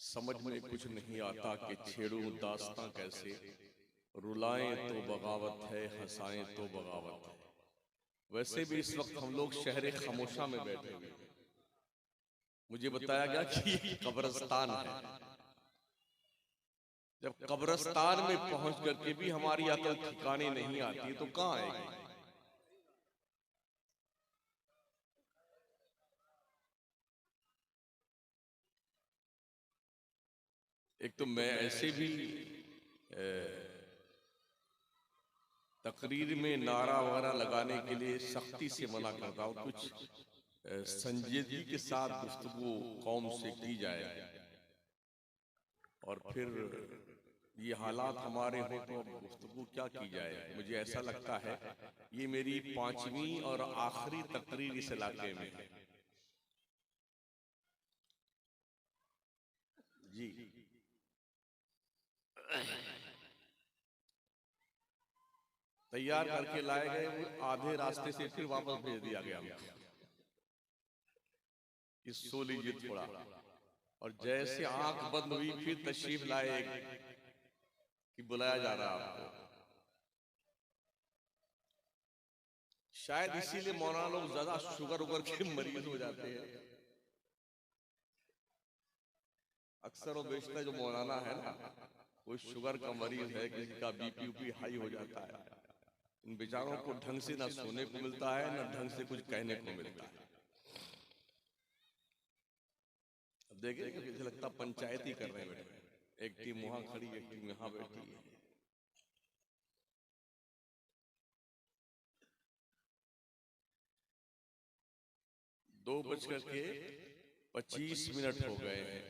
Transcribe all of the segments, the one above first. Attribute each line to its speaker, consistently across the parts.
Speaker 1: समझ में कुछ नहीं आता कि छेड़ूं दास्तां कैसे। रुलाएं तो बगावत है, हंसाएं तो बगावत है। वैसे भी इस वक्त हम लोग शहर खामोशा में बैठे हुए हैं। मुझे बताया गया कि ये कब्रिस्तान है। जब कब्रिस्तान में पहुंच करके भी हमारी अकल ठिकाने नहीं आती तो कहां आएगी। एक तो मैं ऐसे भी तकरीर में नारा वगैरह लगाने के लिए सख्ती से मना करता हूँ। कुछ संजीदगी के साथ गुफ्तगू कौम से की जाए और फिर ये हालात हमारे हो तो अब गुफ्तगू क्या की जाए। मुझे ऐसा लगता है ये मेरी 5वीं और आखिरी तकरीर इस इलाके में है जी। तैयार करके लाए गए, वो आधे रास्ते से फिर वापस भेज दिया गया कि सो लीजिए थोड़ा। और जैसे आंख बंद हुई फिर तशरीफ लाए कि बुलाया जा रहा आपको। शायद इसीलिए मौलाना लोग ज्यादा शुगर उगर के मरीज हो जाते हैं। अक्सर और बेशतर जो मौलाना है ना, वो शुगर का मरीज है, किसी का बीपी उपी हाई हो जाता है। इन बेचारों को ढंग से ना सोने को मिलता है, ना ढंग से कुछ कहने को मिलता है। अब देखिए कि मुझे लगता पंचायत ही कर रहे हैं बैठे। एक टीम वहां खड़ी, एक टीम यहां बैठी है। दो बजकर के 25 हो गए हैं।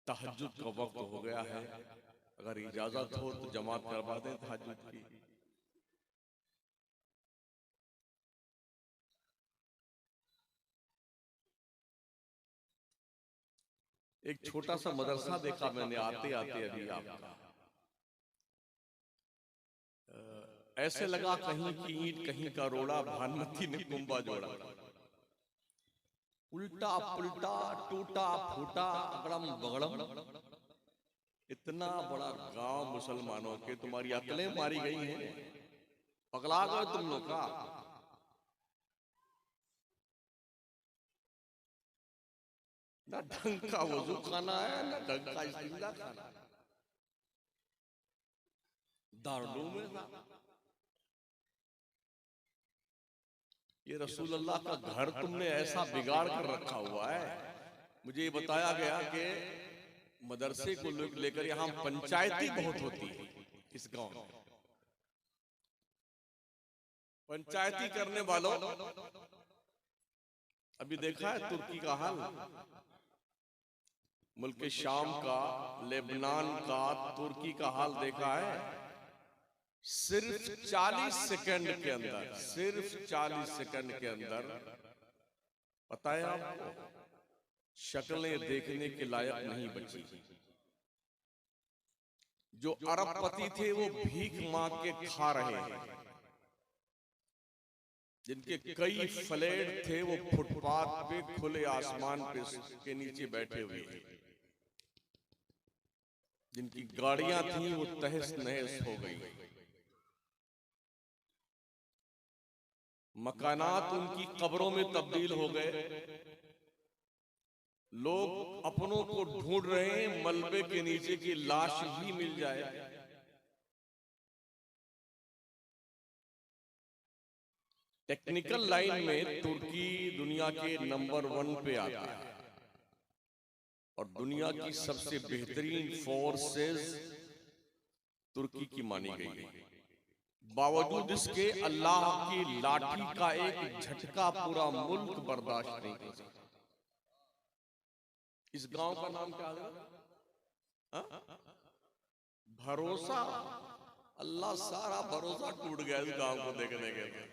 Speaker 1: तहज्जुद का वक्त हो गया है। अगर इजाजत हो तो जमात करवा दें तहज्जुद की। एक छोटा सा मदरसा देखा मैंने आते आते अभी आपका। ऐसे लगा कहीं की ईंट कहीं का रोड़ा, भानुमती ने कुंभा जोड़ा। उल्टा पुल्टा टूटा फूटा अगड़म बगड़म। इतना बड़ा गांव मुसलमानों के, तुम्हारी अकलें मारी गई हैं, पगला गए तुम लोग का। ना ढंग का वजू खाना है, ना ढंग का इस्तिंजा खाना है। दारू में था। ये रसूल अल्लाह का घर तुमने ऐसा बिगाड़ कर रखा हुआ है। मुझे ये बताया गया कि मदरसे को लेकर यहाँ पंचायती बहुत होती है इस गांव में। पंचायती करने वालों, अभी देखा है तुर्की का हाल, मुल्क शाम का, लेबनान का, तुर्की का हाल देखा है। सिर्फ 40 सेकंड के अंदर, सिर्फ 40 सेकंड के अंदर, पता है आपको, शक्लें देखने के लायक नहीं बची। जो अरबपति थे वो भीख मांग के खा रहे हैं। जिनके कई फ्लैट थे वो फुटपाथ पे, खुले आसमान पे के नीचे बैठे हुए हैं। जिनकी गाड़ियां थी वो तहस नहस हो गई। मकानात उनकी कब्रों में तब्दील हो गए। लोग अपनों को ढूंढ रहे हैं, मलबे के नीचे की लाश भी मिल जाए। टेक्निकल लाइन में तुर्की दुनिया के नंबर 1 पे आता है और दुनिया की सबसे बेहतरीन फोर्सेस तुर्की की मानी गई है। बावजूद इसके अल्लाह की लाठी का एक झटका पूरा मुल्क बर्दाश्त नहीं कर सकता। इस गांव का नाम क्या है? भरोसा। अल्लाह सारा भरोसा टूट गया इस गांव को देखने के बाद।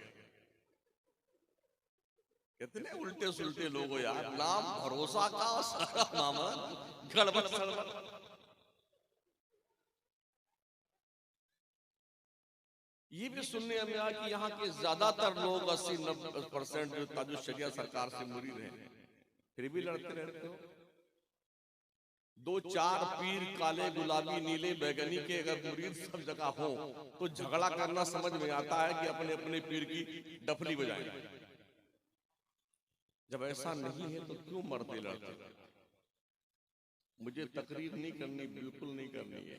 Speaker 1: कितने उल्टे सुलटे लोग हो यार, नाम भरोसा का और सारा मामला गड़बड़ सड़बड़। ये भी सुनने में आया कि यहाँ के ज्यादातर लोग 80-90% जो ताजुश शरिया सरकार से मुरीद हैं, फिर भी लड़ते रहते हो। दो चार पीर काले गुलाबी नीले बैगनी के अगर मुरीद सब जगह हो तो झगड़ा करना समझ में आता है कि अपने अपने पीर की डफली बजाएं। जब ऐसा नहीं है तो क्यों मरते लड़ते? मुझे तकरीर नहीं करनी, बिल्कुल नहीं करनी है,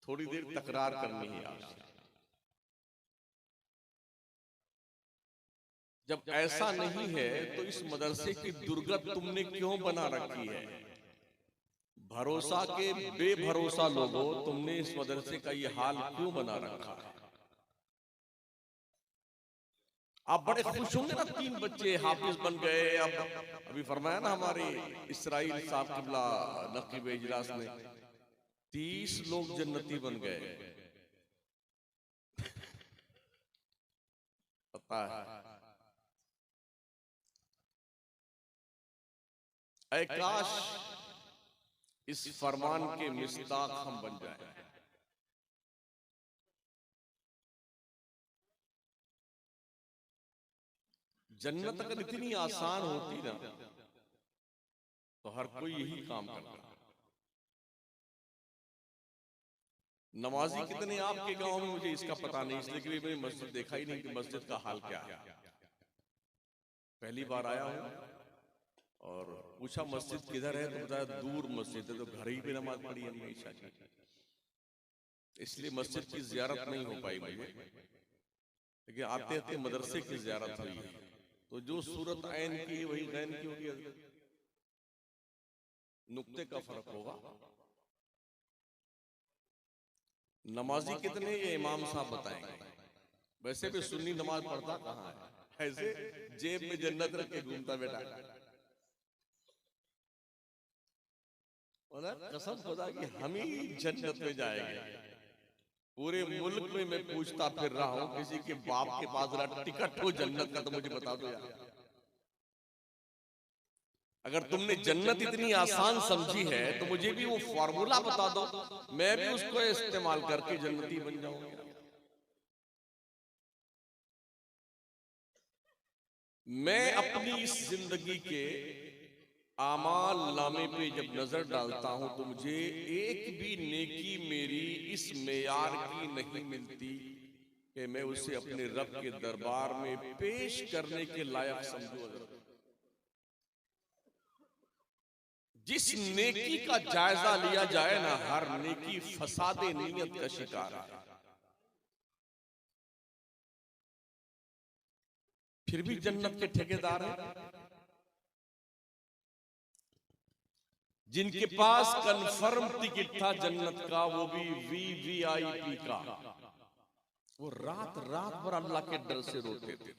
Speaker 1: थोड़ी देर तकरार करनी है आपसे। जब ऐसा नहीं है तो इस मदरसे की दुर्गत तुमने क्यों बना रखी है? भरोसा के बेभरोसा लोगों, तुमने इस मदरसे का ये हाल क्यों बना रखा है? आप बड़े खुश होंगे ना, 3 बच्चे हाफिज बन गए। अब अभी फरमाया ना हमारे इसराइल साहब किबला नकीब इजलास ने, 30 लोग जन्नती बन गए। पता है, ऐ काश इस फरमान के मिस्ताक हम बन जाएं। जन्नत अगर इतनी आसान होती ना तो हर कोई यही काम करता। नमाजी कितने आपके गांव में, मुझे इसका पता नहीं, इसलिए कि मैंने मस्जिद देखा ही नहीं कि मस्जिद का हाल क्या है। पहली बार आया हूं और पूछा मस्जिद किधर है तो बताया दूर मस्जिद है, तो घर ही पे नमाज पढ़ी हमने ईशा की, इसलिए मस्जिद की जियारत नहीं हो पाई मुझे, लेकिन आते आते मदरसे की जियारत हुई है। तो जो सूरत ऐन की वही गैन की होगी, नुक्ते का फर्क होगा। नमाजी कितने ये इमाम साहब बताएंगे। वैसे भी सुन्नी नमाज पढ़ता कहाँ है, ऐसे जेब में जन्नत रख के घूमता बेटा। कसम खुदा की हम ही जन्नत में जाएंगे। पूरे मुल्क में मैं पूछता फिर रहा हूं किसी के बाप के पास जरा टिकट हो जन्नत का तो मुझे बता दो यार। अगर तुमने जन्नत इतनी आसान समझी है तो मुझे भी वो फॉर्मूला बता दो, मैं भी उसको इस्तेमाल करके जन्नती बन जाऊंगा। मैं अपनी इस जिंदगी के आमाल नामे पे जब नजर डालता हूं तो मुझे एक भी नेकी मेरी इस मेयार की नहीं मिलती कि मैं उसे अपने रब के दरबार में पेश करने के लायक समझूं। जिस नेकी का जायजा लिया जाए ना, हर नेकी फसादे नीयत का शिकार है। फिर भी जन्नत के ठेकेदार हैं जिनके पास कन्फर्म टिकट था जन्नत का, वो भी VVIP का। वो रात रात भर अल्लाह के डर से रोते थे।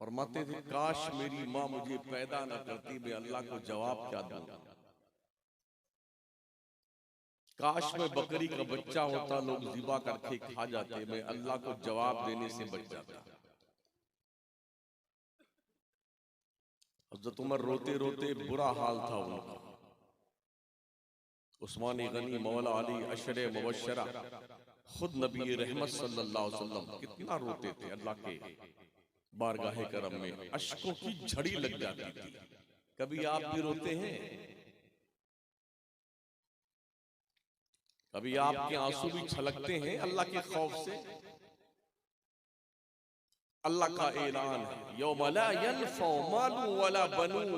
Speaker 1: फरमाते थे काश मेरी माँ मुझे पैदा न करती, मैं अल्लाह को जवाब क्या दूंगा। काश मैं बकरी का बच्चा होता, लोग ज़िबा करके खा जाते, मैं अल्लाह को जवाब देने से बच जाता। हज़रत उमर रोते रोते बुरा हाल था उनका। उस्मान गनी, मौला अली, अशरे मुबश्शरा, खुद नबी रहमत सल्लल्लाहु अलैहि वसल्लम कितना रोते थे अल्लाह के बारगाहे करम में, अश्कों की झड़ी लग जाती थी। कभी आप भी रोते हैं? कभी आपके आंसू भी छलकते हैं अल्लाह के खौफ से? अल्लाह का ऐलान है, यौम ला यनफउ मालुन वला बनून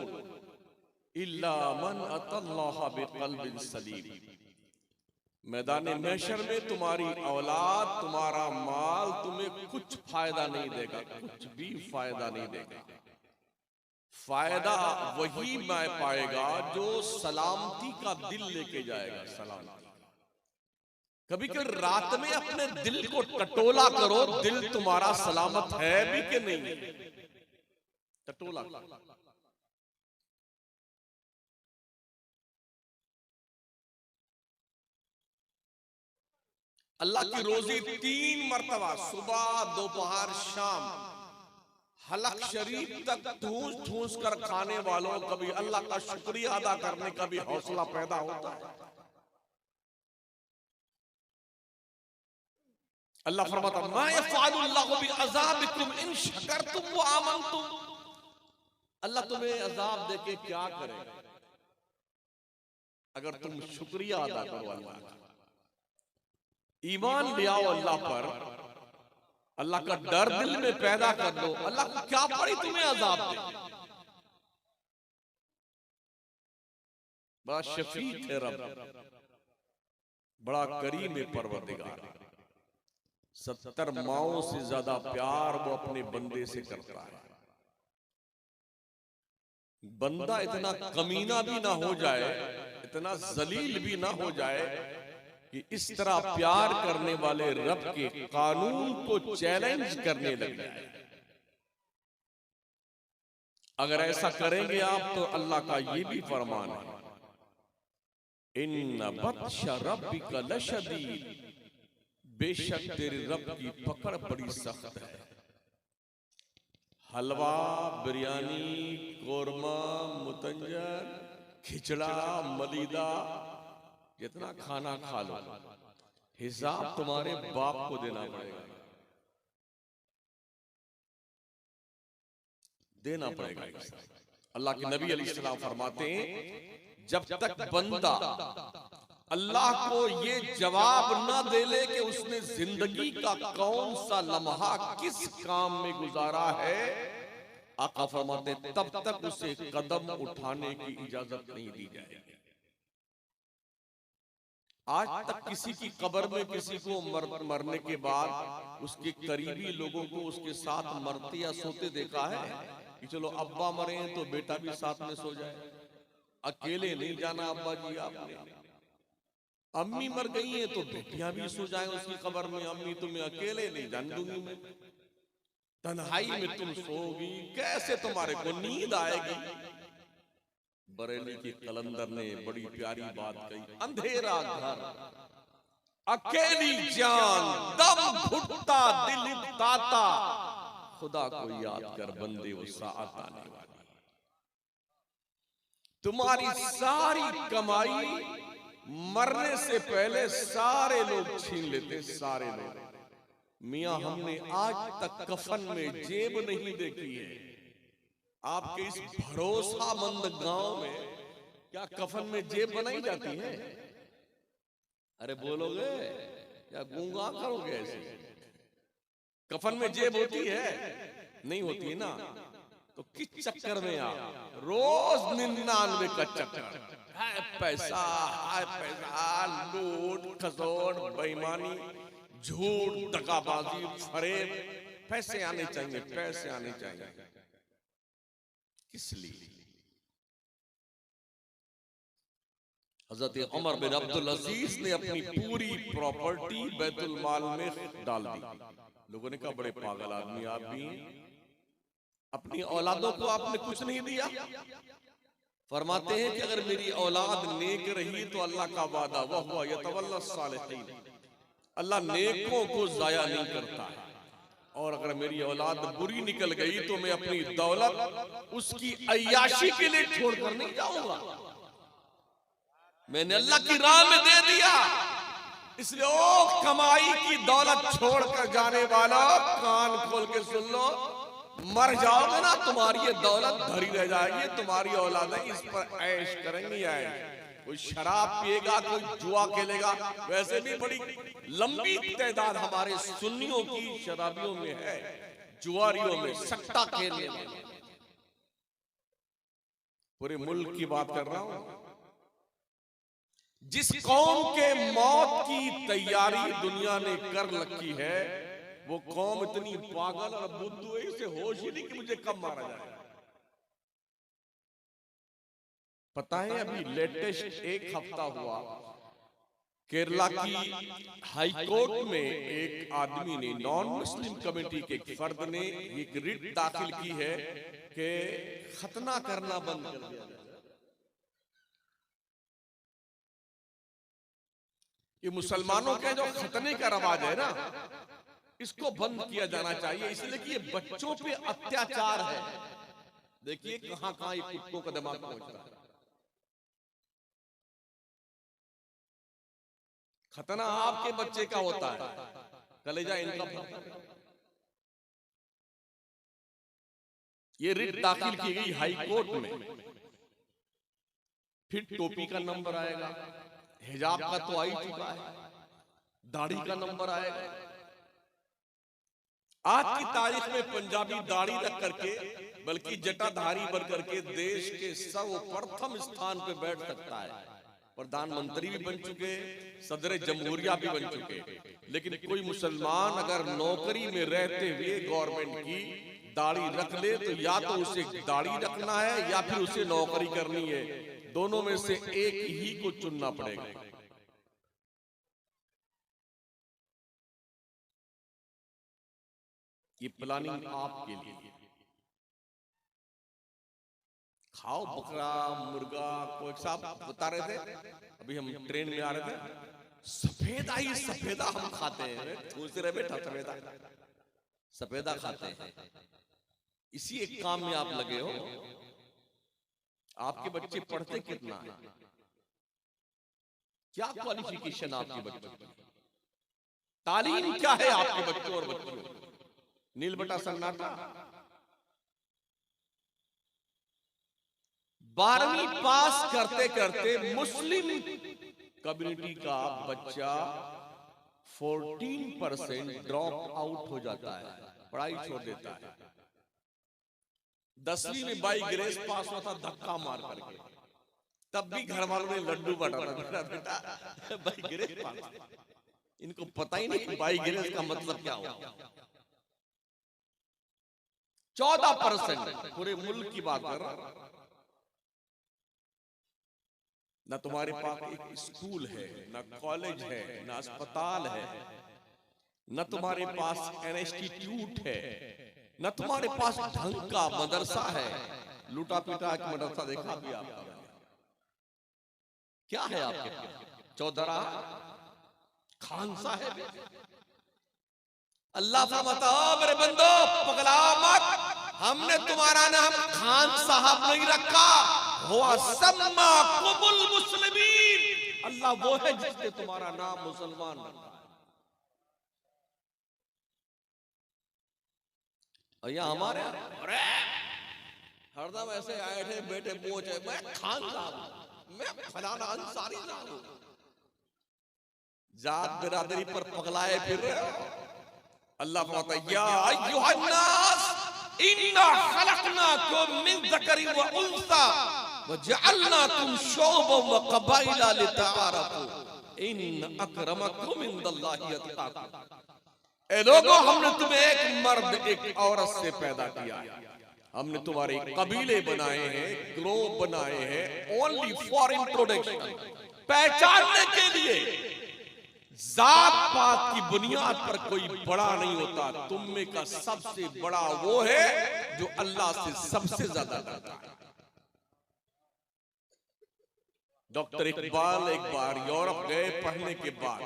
Speaker 1: इल्ला मन अतल्लाह बिक़ल्बिन सलीम। मैदान महशर में तुम्हारी औलाद, तुम्हारा माल तुम्हें कुछ फायदा नहीं देगा, कुछ भी फायदा नहीं देगा। फायदा वही मैं पाएगा जो सलामती का दिल लेके जाएगा। सलामती कभी कभी रात में अपने दिल को टटोला करो, दिल तुम्हारा सलामत है भी कि नहीं, टटोला। अल्लाह की रोजी 3 मर्तबा, सुबह दोपहर शाम, हलक शरीफ तक ठूस ठूस कर खाने वालों कभी अल्लाह का शुक्रिया अदा करने का भी हौसला पैदा होता है। अल्लाह फरमाता मा यफ़अलुल्लाहु बिअज़ाबिकुम इन शकरतुम व आमनतुम। अल्लाह तुम्हें अजाब देके क्या करेगा अगर तुम शुक्रिया अदा करो अल्लाह का, ईमान ले आओ अल्लाह पर, अल्लाह का डर दिल में पैदा कर दो। अल्लाह को क्या पड़ी तुम्हें अजाब दे। बड़ा शफीक है रब, बड़ा करीम है परवरदिगार। 70 माओं से ज्यादा प्यार वो अपने बंदे से करता है। बंदा इतना कमीना भी ना हो जाए, इतना जलील भी ना हो जाए कि इस तरह प्यार करने वाले रब के कानून को चैलेंज करने लग जाए। अगर ऐसा करेंगे आप तो अल्लाह का ये भी फरमान है, इन्ना बत्शा रब्बिका लशदीद, बेशक तेरे रब की पकड़ बड़ी सख्त है। हलवा, बिरयानी, कोरमा, मुतंजन, खिचड़ा, मलीदा, जितना खाना खा लो, हिसाब तुम्हारे बाप को देना पड़ेगा, देना पड़ेगा। अल्लाह के नबी अलैहिस्सलाम फरमाते हैं, जब तक बंदा अल्लाह को ये जवाब न दे ले कि उसने जिंदगी का कौन सा लम्हा किस काम में गुजारा है, आका फरमाते तब तक उसे कदम उठाने की इजाजत नहीं दी जाएगी। आज तक किसी की कब्र में किसी को मरने के बाद उसके करीबी लोगों को उसके साथ मरते या सोते देखा है कि चलो अब्बा मरे हैं तो बेटा भी साथ में सो जाए, अकेले नहीं जाना अब्बा जी आपने। अम्मी मर गई है तो बेटियां भी सो जाए उसकी कब्र में, अम्मी तुम्हें अकेले नहीं जान दूंगी मैं, तन्हाई में तुम सोओगी, कैसे तुम्हारे को नींद आएगी। बरेली के कलंदर ने बड़ी प्यारी बात कही, अंधेरा घर, अकेली जान, दम घुटता दिल उकताता, खुदा को याद कर बंदे वो साथ आने वाली। तुम्हारी सारी कमाई मरने से पहले सारे लोग छीन लेते, सारे लोग। मियां हमने आज तक कफन में जेब नहीं देखी है। आपके इस भरोसामंद गांव में क्या कफन में जेब बनाई जाती है? अरे बोलोगे या गूंगा करोगे? ऐसे कफन में जेब होती है? नहीं होती है ना। तो किस चक्कर में आप रोज 99 का चक्कर, हाय पैसा, हाय पैसा, लूट खसोट, बेईमानी, झूठ, दगाबाजी, फरेब, पैसे आने चाहिए, पैसे आने चाहिए। किस लिए? हजरत उमर बिन अब्दुल अजीज ने अपनी पूरी प्रॉपर्टी बैतुल माल में डाल दी। लोगों ने कहा बड़े पागल आदमी आप भी हैं, अपनी औलादों को आपने कुछ नहीं दिया। फरमाते हैं कि अगर मेरी औलाद नेक रही तो अल्लाह का वादा वह हुआ यतवल्ला सालिहीन, अल्लाह नेकों को जाया नहीं करता है। और अगर मेरी औलाद बुरी निकल गई तो मैं अपनी दौलत उसकी अय्याशी के लिए छोड़कर नहीं जाऊंगा। मैंने अल्लाह की राह में दे दिया, इसलिए ओ कमाई की दौलत छोड़कर जाने वाला कान खोल के सुन लो, मर जाओगे ना तुम्हारी ये दौलत धरी रह जाएगी, तुम्हारी औलादें इस पर ऐश करेंगी। कोई शराब पिएगा, कोई जुआ खेलेगा। वैसे भी बड़ी लंबी तादाद हमारे सुन्नियों की शराबियों में है, जुआरियों में, सट्टा खेलने में। पूरे मुल्क की बात कर रहा हूं। जिस कौम के मौत की तैयारी दुनिया ने कर रखी है, वो कौम इतनी पागल और बुद्धू है, इसे होश ही नहीं कि मुझे कब मारा जाए। पता है अभी लेटेस्ट एक हफ्ता हुआ, केरला की हाई कोर्ट में एक आदमी ने, नॉन मुस्लिम कमेटी के एक फर्द ने एक रिट दाखिल की है कि खतना करना बंद कर दिया जाए। ये मुसलमानों के जो खतने का रवाज है ना, इसको बंद किया जाना चाहिए, इसलिए कि ये बच्चों पे अत्याचार है। देखिए कहां कहां ये कुत्तों का दिमाग पहुंच रहा है। खतना आपके बच्चे का होता है, कलेजा इनका फटता है। ये रिट दाखिल की गई हाई कोर्ट में, फिर टोपी का नंबर आएगा, हिजाब का तो आ ही चुका है, दाढ़ी का नंबर आएगा। आज की तारीख में पंजाबी दाढ़ी रख करके बल्कि जटाधारी बन करके देश के सर्वप्रथम स्थान पे बैठ सकता है। प्रधानमंत्री भी बन चुके, सदर जमहूरिया भी बन चुके, लेकिन कोई मुसलमान अगर नौकरी में रहते हुए गवर्नमेंट की दाढ़ी रख ले तो या तो उसे दाढ़ी रखना है या फिर उसे नौकरी करनी है, दोनों में से एक ही को चुनना पड़ेगा। ये प्लानिंग आपके लिए। खाओ बकरा मुर्गा, कोई साहब बता रहे थे अभी हम ट्रेन में आ रहे थे, सफेदा ही सफेदा हम खाते हैं, सोच रहे बेटा सफेदा सफेदा खाते हैं। इसी एक काम में आप लगे हो। आपके बच्चे पढ़ते कितना है, क्या क्वालिफिकेशन आपके बच्चों की, तालीम क्या है आपके बच्चों और बच्चियों? नील बटा सन्नाटा। 12वीं पास करते करते मुस्लिम कम्युनिटी का बच्चा 14% ड्रॉप आउट हो जाता है, पढ़ाई छोड़ देता है। 10वीं में बाई ग्रेस पास हुआ था धक्का मार करके, तब भी घर वालों ने लड्डू बांटा, बेटा बाई ग्रेस पास। इनको पता ही नहीं बाई ग्रेस का मतलब क्या होगा। 14% पूरे मुल्क की बात कर रहा। ना तुम्हारे पास एक स्कूल है, ना कॉलेज है, ना अस्पताल है, न तुम्हारे पास इंस्टीट्यूट है, न तुम्हारे पास ढंग का मदरसा है। लूटा पीटा एक मदरसा देखा भी आपने? क्या है आपके पास? चौधरा खान साहब। अल्लाह फरमाता मेरे बंदो पगला मत, हमने तुम्हारा नाम खान साहब नहीं रखा, हुआ सम्मा कुमुल मुस्लिमीन। अल्लाह वो है जिसने तुम्हारा नाम मुसलमान रखा। या हमारे हरदम ऐसे आए थे बेटे पहुंचे, मैं खान साहब, मैं फलाना अंसारी साहब हूं। जात बिरादरी पर पगलाए फिर रहे हो। अल्लाह फरमाता या अय्युहन्नास इन्ना खलकनाकुम मिन ज़करिन व उन्सा व जअलनाकुम शुअबन व क़बाइला लितआरफू इन अकरमकुम इंदल्लाहि अत्क़ाकुम। ए लोगों, हमने तुम्हें एक मर्द एक औरत से पैदा किया, हमने तुम्हारे कबीले बनाए हैं, ग्रोव बनाए हैं, ओनली फॉर इंट्रोडक्शन, पहचानने के लिए। जात पात की बुनियाद पर कोई बड़ा नहीं होता, तुम में का सबसे बड़ा वो है जो अल्लाह से सबसे ज्यादा डरता है। डॉक्टर इकबाल एक बार यूरोप गए पढ़ने के बाद,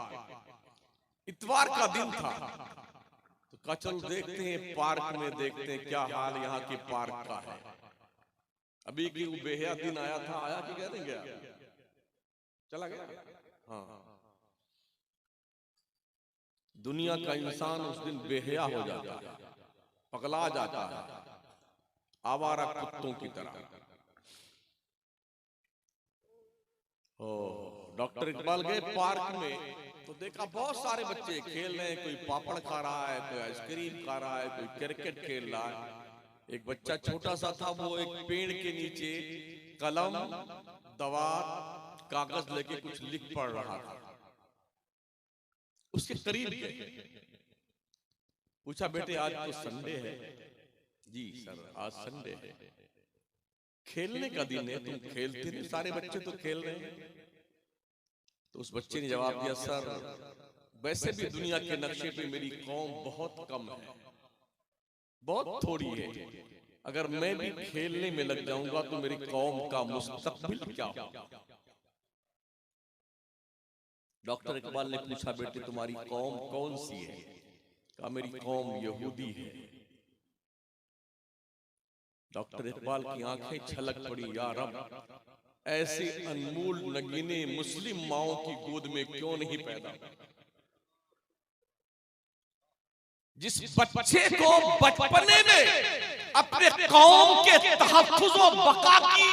Speaker 1: इतवार का दिन था, तो कहा चलो देखते हैं पार्क में, देखते हैं क्या हाल यहाँ के पार्क का है। अभी की बेहया दिन आया था, आया कि क्या नहीं गया? चला गया। हाँ, दुनिया का इंसान उस दिन बेहया हो जाता है, पगला जाता है, आवारा कुत्तों की तरह। डॉक्टर इकबाल गए पार्क में, तो देखा बहुत सारे बच्चे खेल रहे हैं, कोई पापड़ खा रहा है, कोई आइसक्रीम खा रहा है, कोई क्रिकेट खेल रहा है। एक बच्चा छोटा सा था, वो एक पेड़ के नीचे कलम दवात कागज लेके कुछ लिख पढ़ रहा था। उसके करीब गए, पूछा बेटे आज तो संडे है? जी सर आज संडे है। खेलने का दिन है, तुम खेलते नहीं? सारे बच्चे तो खेल रहे हैं। तो उस बच्चे ने जवाब दिया, सर वैसे भी दुनिया के नक्शे पे मेरी कौम बहुत कम है, बहुत थोड़ी है, अगर मैं भी खेलने में लग जाऊंगा तो मेरी कौम का मुस्तकबिल क्या होगा? डॉक्टर इकबाल ने पूछा बेटे तुम्हारी कौम कौन सी है? कहा मेरी कौम यहूदी है। डॉक्टर इकबाल की आंखें छलक पड़ी, या रब ऐसे अनमोल नगीने मुस्लिम माओं की गोद में क्यों नहीं पैदा? जिस बच्चे को बचपने में अपने कौम के तहफ्फुज़ व बका की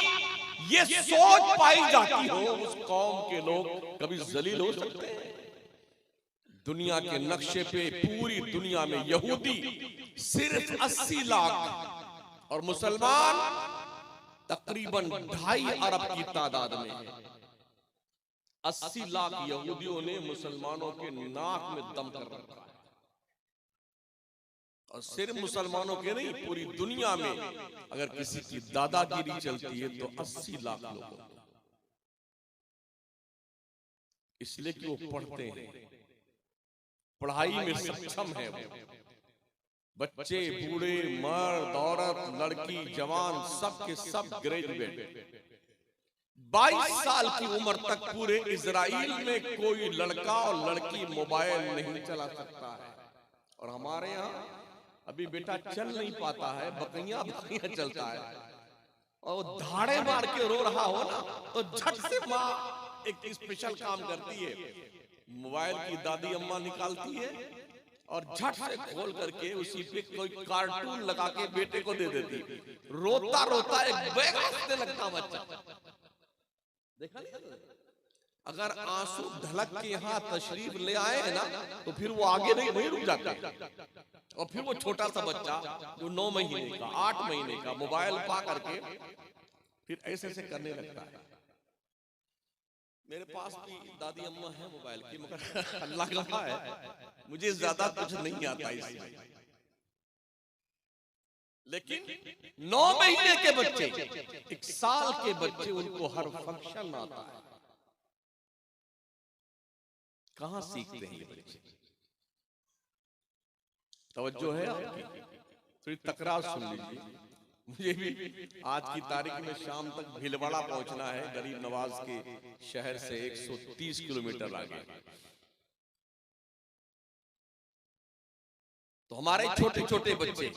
Speaker 1: ये सोच पाई जाती हो, उस कौम के लोग कभी जलील हो सकते हैं? दुनिया के नक्शे पे पूरी दुनिया में यहूदी सिर्फ 80 लाख और मुसलमान तकरीबन 2.5 अरब की तादाद में है। 80 लाख यहूदियों ने मुसलमानों के नाक में दम कर रखा है, और सिर्फ मुसलमानों के नहीं, पूरी दुनिया में अगर किसी की दादागिरी चलती है तो 80 लाख लोग, इसलिए कि वो पढ़ते हैं, पढ़ाई में सक्षम है। वो बच्चे, बूढ़े, मर्द, औरत, लड़की, जवान, सब के सब ग्रेजुएट। 22 साल की उम्र तक पूरे इजराइल में कोई लड़का और लड़की मोबाइल नहीं चला सकता है। और हमारे यहाँ अभी बेटा चल नहीं पाता है, बकैया बकैया चलता है, और धाड़े मार के रो रहा हो ना तो झट से माँ एक स्पेशल काम करती है, मोबाइल की दादी अम्मा निकालती है और झट से खोल करके उसी पे कोई कार्टून लगा के बेटे को दे देती। रोता रोता एक बैग हंसने लगता बच्चा। देखा नहीं? अगर आंसू ढलक के यहाँ तशरीफ ले आए हैं ना तो फिर वो आगे नहीं, वहीं रुक जाता है। और फिर वो छोटा सा बच्चा जो 9 महीने का, 8 महीने का, मोबाइल पा करके फिर ऐसे ऐसे करने लगता है। मेरे पास भी दादी अम्मा है मोबाइल की, मगर अल्लाह का है मुझे ज्यादा कुछ नहीं आता इसमें। लेकिन 9 महीने के बच्चे, 1 साल के बच्चे, उनको हर फंक्शन आता है। कहां सीखते हैं ये बच्चे? तवज्जो है आपकी? थोड़ी तकरार सुन लीजिए। मुझे भी आज की तारीख में शाम तक भीलवाड़ा पहुंचना है, गरीब नवाज के शहर से 130 किलोमीटर आगे। तो हमारे छोटे छोटे बच्चे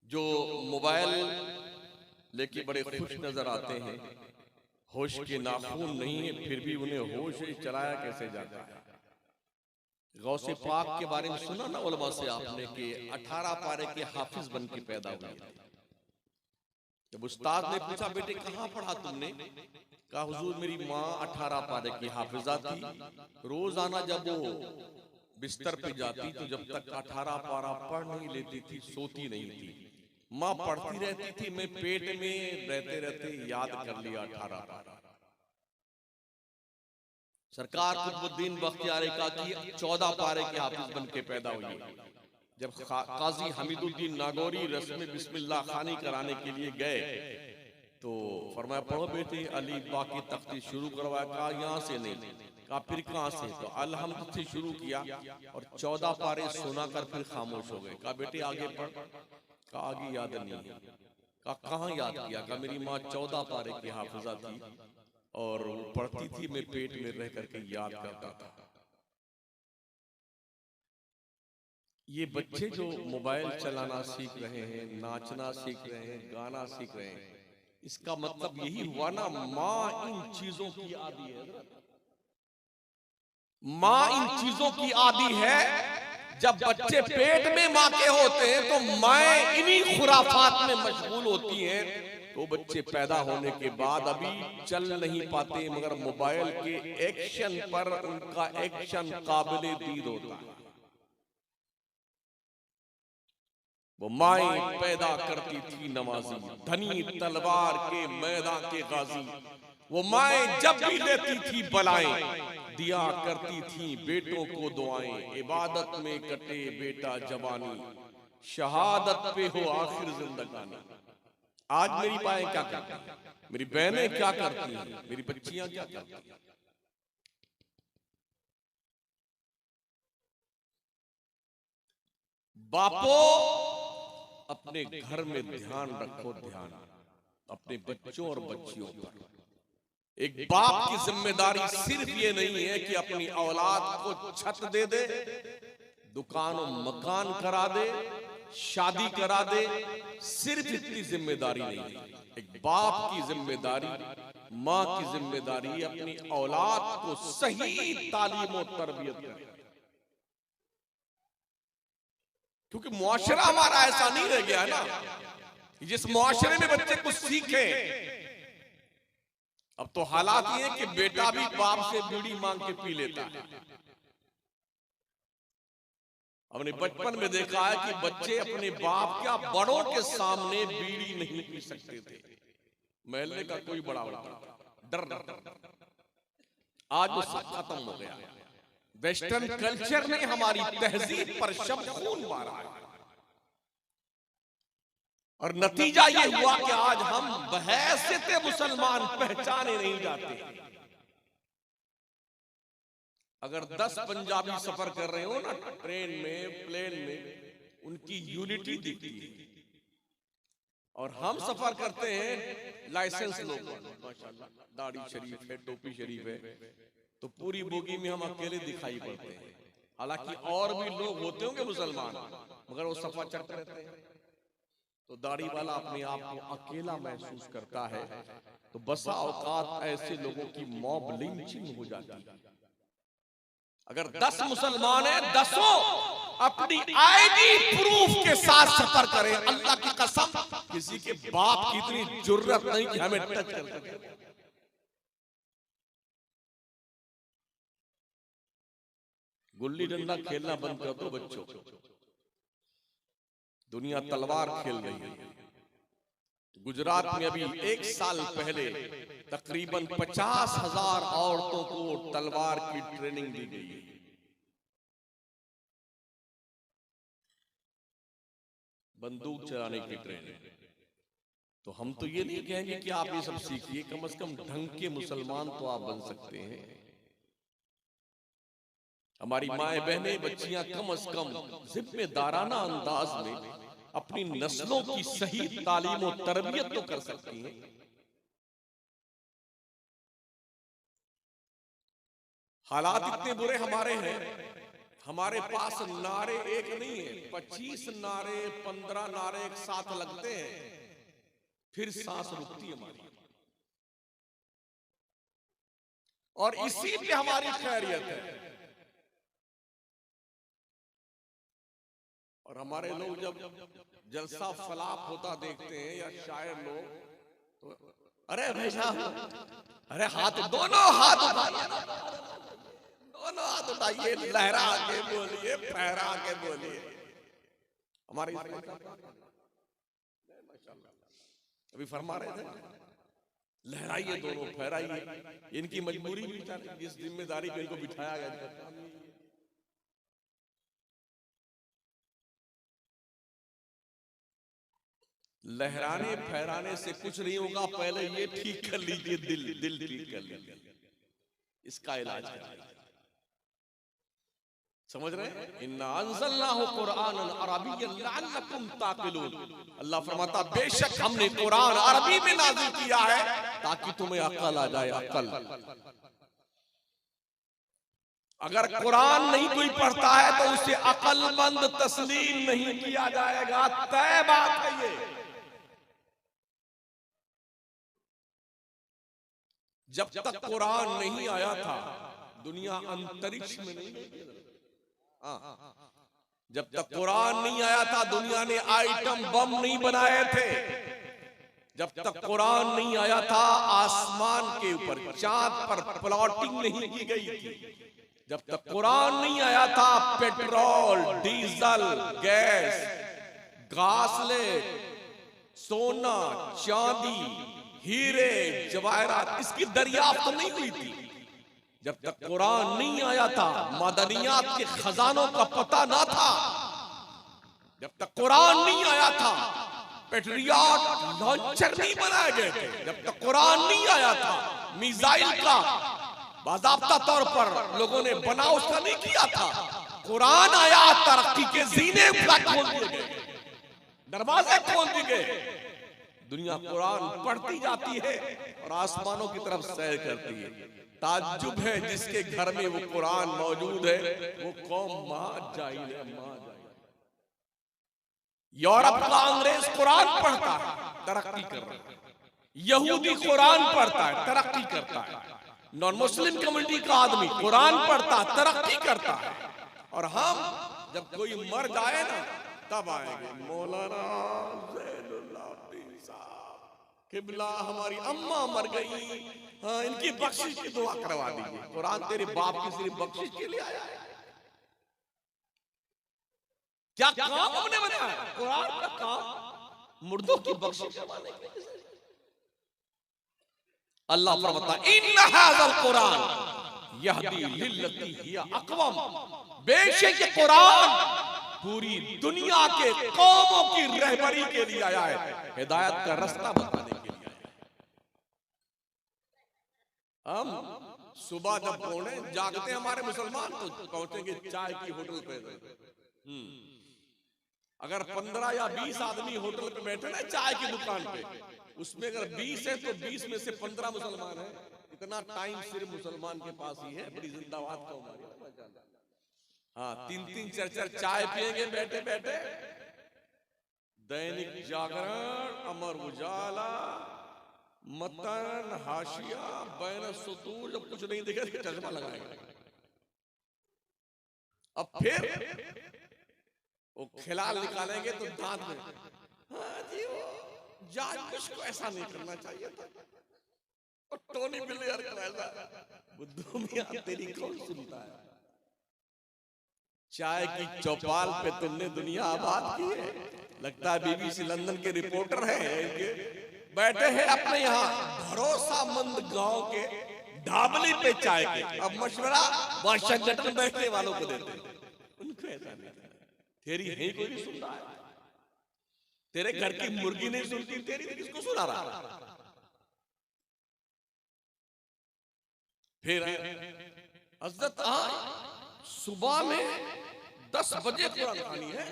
Speaker 1: जो मोबाइल लेके बड़े खुश नजर आते हैं, होश के नाखून नहीं है, फिर भी उन्हें होश चलाया कैसे जाता है। गौसे पाक के बारे में सुना ना उलमा से आपने कि 18 पारे के हाफिज बन के पैदा हुए। जब उस्ताद ने पूछा बेटे कहाँ पढ़ा तुमने, कहा हुजूर मेरी माँ 18 पारे की हाफिजा थी, रोजाना जब वो बिस्तर पे जाती तो जब तक 18 पारा पढ़ नहीं लेती थी सोती नहीं थी। माँ पढ़ती रहती थी, मैं पेट में रहते रहते याद कर लिया 18 पारा। सरकार कुतुबुद्दीन बख्तियार काकी 14 पारे के हाफिज बन के पैदा हुई। जब काजी हमीदुद्दीन नागौरी रस्म बिस्मिल्लाह खानी कराने के लिए गए तो फरमाया पढ़ो बेटे, अली बाकी तख्ती शुरू करवाया। कहा यहाँ से नहीं, कहा फिर कहाँ से, तो अलहम्द से शुरू किया और 14 पारे सुना कर फिर खामोश हो गए। कहा बेटे आगे पढ़, कहा आगे याद नहीं है। कहा कहाँ याद किया, कहा मेरी माँ 14 पारे की हाफिजा थी और वो पढ़ती थी, मैं पेट में रह करके याद करता था। ये बच्चे जो मोबाइल चलाना सीख रहे हैं, नाचना सीख रहे हैं, गाना सीख रहे हैं, इसका मतलब यही हुआ ना माँ इन चीजों की आदी है। माँ इन चीजों की आदी है। जब बच्चे पेट में माँ के होते हैं तो माँ इन्हीं खुराफात में मशगूल होती हैं। तो बच्चे पैदा होने के बाद अभी चल नहीं पाते, मगर मोबाइल के एक्शन पर उनका एक्शन काबिले दीद होता है। वो माएं पैदा करती थी नमाजी, धनी तलवार के मैदान के गाजी। वो माएं जब भी लेती थी बलाएं, दिया करती थी बेटों को दुआएं। इबादत में कटे बेटा जवानी, शहादत पे हो आखिर जिंदगानी। आज मेरी माएं क्या करती हैं, मेरी बहनें क्या करती हैं, मेरी बच्चियां क्या करती हैं? बापो अपने घर में ध्यान रखो, ध्यान अपने बच्चों और बच्चियों पर। एक बाप की जिम्मेदारी सिर्फ ये नहीं है कि अपनी औलाद को छत दे दे, दुकान और मकान करा दे, शादी करा दे, सिर्फ इतनी जिम्मेदारी नहीं है। एक बाप की जिम्मेदारी, माँ की जिम्मेदारी अपनी औलाद को सही तालीम और तरबियत करे। क्योंकि मुआशरा हमारा ऐसा नहीं रह गया है ना जिस मुआशरे में बच्चे कुछ सीखे। अब तो हालात ये कि बेटा भी बाप से बीड़ी मांग के पी लेता है। हमने बचपन में देखा है कि बच्चे अपने बाप क्या बड़ों के सामने बीड़ी नहीं पी सकते थे, महल्ले का कोई बड़ा डर। आज वो सब खत्म हो गया। वेस्टर्न कल्चर ने हमारी तहजीब पर शब खून मारा है और नतीजा ये हुआ कि आज हम बहैसियत मुसलमान पहचाने नहीं जाते। अगर 10 पंजाबी सफर कर रहे हो ना ट्रेन में, प्लेन में, उनकी यूनिटी दिखती है। और हम सफर करते हैं लाइसेंस लोग, माशाल्लाह दाढ़ी शरीफ है, टोपी शरीफ है, तो पूरी बोगी में हम अकेले दिखाई पड़ते हैं। हालांकि और भी लोग होते होंगे मुसलमान, मगर वो सफर चढ़ते रहते हैं। तो दाढ़ी वाला अपने आप को अकेला महसूस करता है। तो बसा औकात ऐसे लोगों की मॉब लिंचिंग हो जाती है। अगर 10 मुसलमान हैं, 10 अपनी आईडी प्रूफ के साथ सफर करें, अल्लाह की कसम किसी के बाप की इतनी जुर्रत नहीं कि हमें टच कर सके। गुल्ली डंडा खेलना बंद कर दो बच्चों, दुनिया तलवार खेल रही है। गुजरात में अभी 1 साल पहले तकरीबन 50,000 औरतों को तलवार की ट्रेनिंग दी गई है। बंदूक चलाने की ट्रेनिंग। तो हम तो ये नहीं कहेंगे कि आप ये सब सीखिए, कम से कम ढंग के मुसलमान तो आप बन सकते हैं। हमारी माएं बहनें बच्चियां कम से कम जिम्मेदाराना अंदाज में अपनी नस्लों की सही तालीम और तरबियत तो कर सकती हैं। हालात इतने बुरे हमारे हैं, हमारे पास नारे एक नहीं है, 25 नारे 15 नारे एक साथ लगते हैं, फिर सांस रुकती है हमारी। और इसी पे हमारी खैरियत है। और हमारे लोग जब जलसा फलाप होता देखते हैं या शायर लोग, तो अरे भाई साहब, अरे हाथ, दोनों हाथ उठाइए, दोनों हाथ उठाइए, लहरा के बोलिए, फहरा के बोलिए। हमारे अभी फरमा रहे थे, लहराइए दोनों, फहराइए। इनकी मजबूरी भी, जिस जिम्मेदारी पे इनको बिठाया गया। लहराने फहराने से कुछ नहीं होगा, पहले ये ठीक कर लीजिए, दिल ठीक कर लीजिए, इसका इलाज है। समझ रहे हैं? इन्ना अंज़लनाहु कुरआनन अरबिय्यन लअल्लकुम ताक़िलून। अल्लाह फरमाता बेशक हमने कुरान अरबी में नाज़िल किया है ताकि तुम्हें अक्ल आ जाए, अक्ल। अगर कुरान नहीं कोई पढ़ता है तो उसे अक्लमंद तस्लीम नहीं किया जाएगा, तय बात है ये। जब तक कुरान नहीं आया था दुनिया अंतरिक्ष में नहीं गई। जब तक कुरान नहीं आया था दुनिया ने आइटम बम नहीं बनाए थे। जब तक कुरान नहीं आया था आसमान के ऊपर चांद पर प्लॉटिंग नहीं की गई थी। जब तक कुरान नहीं आया था पेट्रोल, डीजल, गैस, घासलेट, सोना, चांदी, हीरे, जवाहरात, इसकी दरियाफ्त नहीं हुई थी। जब तक कुरान नहीं आया था मादनियात के खजानों का पता ना था। जब तक कुरान नहीं आया था पेट्रियट लॉन्चर नहीं बनाए गए थे। जब तक कुरान नहीं आया था मिसाइल का बाज़ाब्ता तौर पर लोगों ने बनाव उसका नहीं किया था। कुरान आया, तरक्की के जीने खोल दिए गए, दरवाजे खोल दिए गए। दुनिया कुरान पढ़ती जाती है और आसमानों की तरफ सैर करती है। ताज्जुब है जिसके घर में वो कुरान मौजूद है, वो कौम माजाइल है, माजाइल। यूरोप का अंग्रेज कुरान पढ़ता है, तरक्की कर रहा है। यहूदी कुरान पढ़ता है, तरक्की करता है। नॉन मुस्लिम कम्युनिटी का आदमी कुरान पढ़ता, तरक्की करता है। और हम जब कोई मर जाए ना कब आएंगे? मौलाना ज़ैनुलाब्दीन साहब किबला, हमारी अम्मा मर गई, हाँ इनकी बख्शिश की दुआ करवा दीजिए। कुरान तेरे बाप की सिर्फ बख्शिश के लिए आया है? क्या काम हमने बनाया? कुरान का काम मुर्दों की बख्शिश करवाने के लिए। अल्लाह फरमाता है इन्न हाज़ल कुरान यहदी लिल्लती हिया अक़वम, बेशक ये कुरान पूरी दुनिया के कौमों की रहबरी के लिए आया है, हिदायत का रास्ता बताने के लिए आया है। हम सुबह जब पौने जागते हमारे मुसलमान तो पहुंचेंगे चाय की होटल पे। अगर 15 या 20 आदमी होटल पे बैठे ना चाय की दुकान पे, उसमें अगर 20 है तो 20 में से 15 मुसलमान है। इतना टाइम सिर्फ मुसलमान के पास ही है। बड़ी जिंदाबाद कौम है। हाँ, 3-3 4-4 चाय पिएंगे बैठे बैठे। दैनिक जागरण, अमर उजाला, मतन, हाशिया, बैन सुतूर, जब कुछ नहीं दिखे चश्मा लगाएंगे। अब फिर वो खिलाल निकालेंगे तो दांत में, हाँ जी वो जॉर्ज बुश को ऐसा नहीं करना चाहिए था, और टोनी ब्लेयर को ऐसा। बुद्धू मियां तेरी कौन सुनता है? चाय की चौपाल पे तुमने दुनिया आबाद की है। लगता है बीबीसी लंदन के रिपोर्टर हैं, बैठे हैं अपने यहाँ भरोसामंद गांव के ढाबली पे चाय के। अब मशवरा वाशिंगटन बैठने वालों को देते हैं। उनको ऐसा नहीं, तेरी है कोई नहीं सुन रहा है। तेरे घर की मुर्गी नहीं सुनती, तेरी किसको सुना रहा? फिर हजरत सुबह में 10 बजे कुरान खानी है।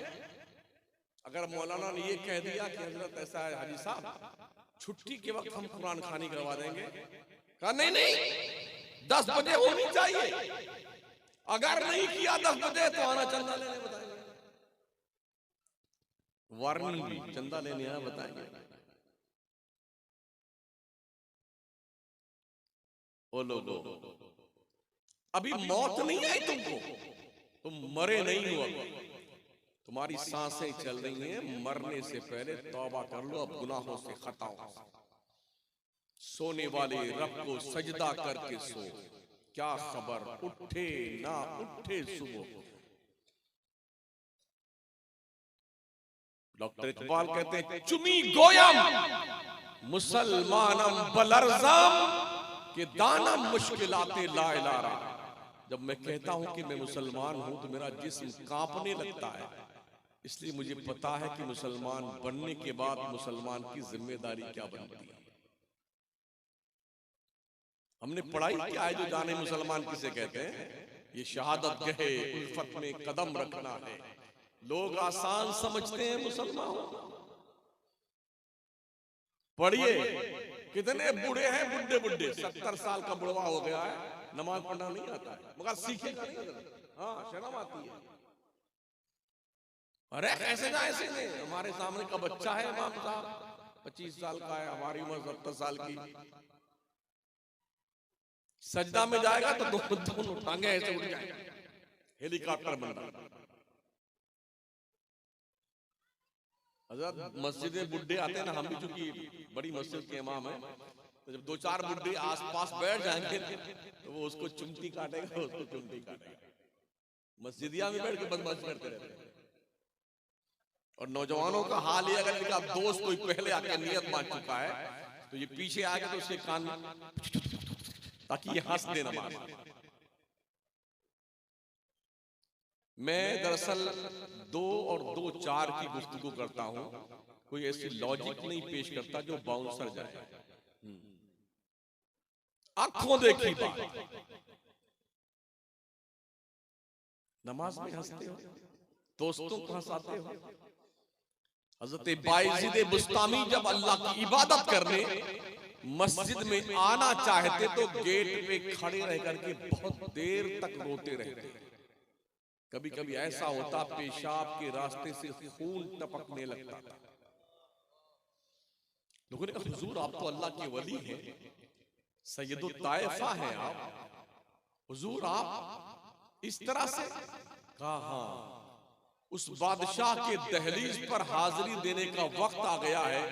Speaker 1: अगर मौलाना ने ये कह दिया कि हजरत ऐसा है हाजी साहब, छुट्टी के वक्त हम कुरान खानी करवा देंगे, कहा नहीं नहीं 10 बजे होनी चाहिए। अगर नहीं किया 10 बजे तो आना चंदा लेने बताएंगे। वार्निंग भी, चंदा लेने आना बताएंगे। ओ लोगो, अभी मौत नहीं आई तुमको, तुम मरे नहीं हो। तुम्हारी सांसें चल रही हैं। मरने से पहले तौबा कर लो, अब गुनाहों से खता हो। सोने वाले रब को सजदा करके सो, क्या खबर उठे ना उठे सुबह। डॉक्टर इकबाल कहते हैं चुमी गोयम मुसलमानम बलरज़म के दानम मुश्किलाते ला इलारा। जब मैं कहता हूं कि मैं मुसलमान हूं तो मेरा जिस्म कांपने लगता है, इसलिए मुझे पता है कि मुसलमान बनने के बाद मुसलमान की जिम्मेदारी क्या बनती है। हमने पढ़ाई क्या है जो जाने मुसलमान किसे कहते हैं? ये शहादत गहे उल्फत में कदम रखना है। लोग आसान समझते हैं मुसलमान। पढ़िए, कितने बूढ़े हैं, बुढ़े बुढ़े 70 साल का बुढ़वा हो गया है, नमाज पढ़ना नहीं आता है, मगर सीखेगा नहीं। हाँ, शर्म आती है। अरे कैसे ना ऐसे नहीं, हमारे सामने का बच्चा है इमाम साहब 25 साल का है, हमारी उम्र 70 साल की। सजदा में जाएगा तो दोनों टांगे ऐसे उठ जाएंगे, हेलीकॉप्टर बन रहा। हज़रत मस्जिद में बुढ़े आते हैं ना, हम भी चूंकि बड़ी मस्जिद के इमाम हैं, तो जब 2-4 बुढ़े आसपास बैठ जाएंगे तो वो उसको चुमटी काटेगा, उसको चुमटी काटेगा। मस्जिदिया में बैठ के बदमाशी करते रहते हैं। और नौजवानों का हाल ये, अगर इनका दोस्त कोई पहले आकर नियत मान चुका है तो ये पीछे आके तो उसके कान, ताकि ये हंस दे नमाज। मैं दरअसल 2 और 2 4 की गुफ्तगू करता हूं, कोई ऐसी लॉजिक नहीं पेश करता जो बाउंसर जाए। आंखों देखी बात। नमाज में हंसते हो, दोस्तों को हंसाते हो। हजरत बायज़ीद बुस्तामी जब अल्लाह की इबादत करने मस्जिद में आना चाहते तो गेट पे खड़े रह करके बहुत देर तक रोते रहते। कभी कभी ऐसा होता पेशाब के रास्ते से खून टपकने लगता था। लोगों ने कहा हुजूर आप तो अल्लाह के वली हैं, सैयदुत ताइफा हैं आप, हुजूर आप इस तरह से? कहा हाँ, उस बादशाह के दहलीज पर हाजिरी देने का वक्त आ गया है।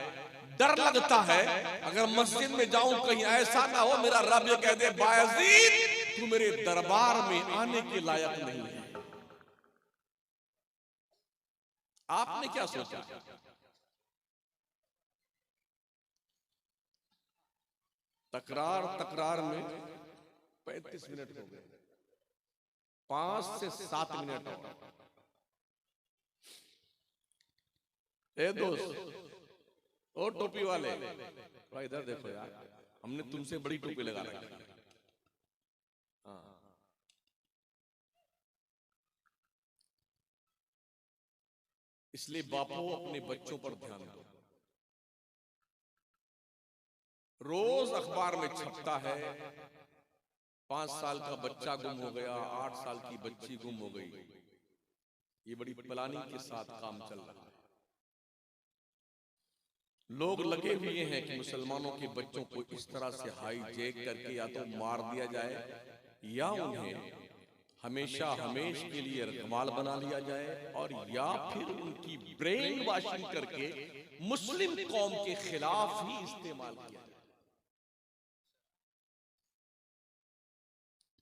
Speaker 1: डर लगता है अगर मस्जिद में जाऊं कहीं ऐसा ना हो मेरा रब ये कह दे बायजीद तू मेरे दरबार में आने के लायक नहीं है। आपने क्या सोचा? तकरार तकरार में 35 मिनट हो गए, 5 से 7 मिनट और। ए दोस्त, ओ टोपी वाले, भाई इधर देखो यार, हमने तुमसे बड़ी टोपी लगा रखी है। हाँ, इसलिए बापू अपने बच्चों पर ध्यान दो। रोज अखबार में छपता है 5 साल का बच्चा गुम हो गया, 8 साल की बच्ची गुम हो गई। ये बड़ी प्लानिंग के साथ काम चल रहा है। लोग लगे हुए हैं कि मुसलमानों के बच्चों को इस तरह से हाईजैक करके या तो मार दिया जाए या उन्हें हमेशा हमेश के लिए रखवाल बना लिया जाए, और या फिर उनकी ब्रेन वॉशिंग करके मुस्लिम कौम के खिलाफ ही इस्तेमाल किया जाए।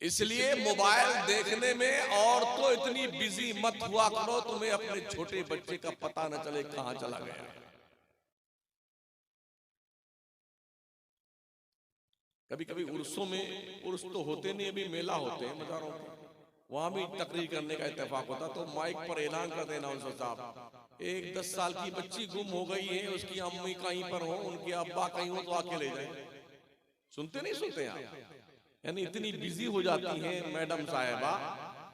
Speaker 1: इसलिए मोबाइल देखने में और तो इतनी बिजी मत हुआ करो तुम्हें अपने छोटे बच्चे का पता न चले कहां चला गया। कभी कभी उर्सों में, उर्स तो होते नहीं, अभी मेला होते हैं मज़ारों के, वहां भी तकरीर करने का इत्तेफाक होता तो माइक पर ऐलान कर देना अनाउंसर साहब एक 10 साल की बच्ची गुम हो गई है, उसकी अम्मी कहीं पर हो, उनके अब्बा कहीं हो तो आके ले जाए। सुनते नहीं सुनते आप? यानी इतनी बिजी हो जाती हैं मैडम साहिबा,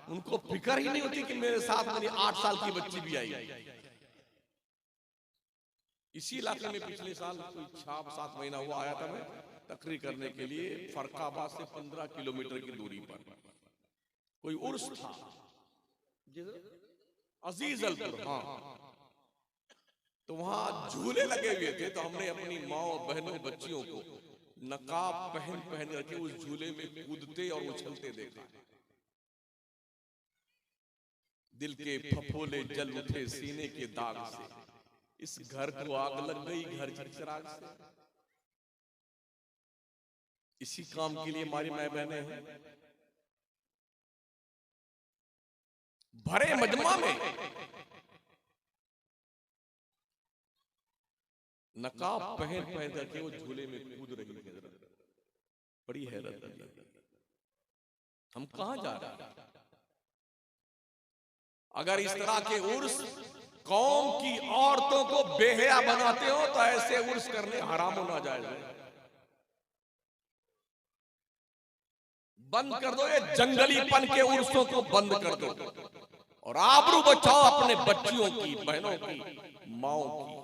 Speaker 1: उनको फिक्र ही नहीं होती कि मेरे साथ मेरी 8 साल की बच्ची भी आई। इसी इलाके में पिछले साल कोई 6-7 महीना हुआ आया था मैं तकरीर करने के लिए, फरखाबाद से 15 किलोमीटर की दूरी पर कोई उर्स था, अजीज अलपुर, हाँ, तो वहां झूले लगे हुए थे। तो हमने अपनी माँ बहनों बच्चियों को नकाब पहन पहन करके उस झूले में कूदते और उछलते देखा। दिल के फफोले जल उठे सीने के दाग से, इस घर को आग लग गई घर की चिराग से। इसी काम के लिए हमारी माँ बहनें हैं। भरे मजमा में नकाब पहन पहन करके वो झूले में कूद रही है। बड़ी हैरत है, हम कहां जा रहे हैं? अगर इस तरह के उर्स कौम की औरतों को बेहया बनाते हो तो ऐसे उर्स करने हराम होना जायज है। बंद कर दो ये जंगलीपन के उर्सों को, बंद कर दो और आबरू बचाओ अपने बच्चियों की, बहनों की, माओ की।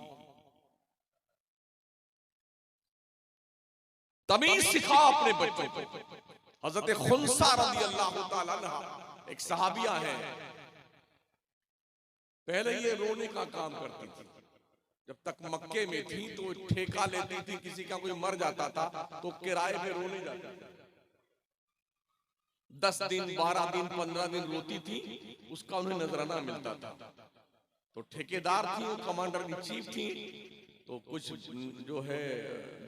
Speaker 1: तमीज सिखाओ अपने बच्चों को। हजरत खुनसा रज़ी अल्लाह ताला अन्हा एक सहाबिया है, पहले ये रोने का काम करती थी। जब तक मक्के में थी तो ठेका लेती थी, किसी का कोई मर जाता था तो किराए पे रोने जाती थी। 10 दिन 12 दिन 15 दिन रोती थी, उसका उन्हें नजराना मिलता था। तो ठेकेदार थी, वो कमांडर की चीफ थी, तो कुछ जो है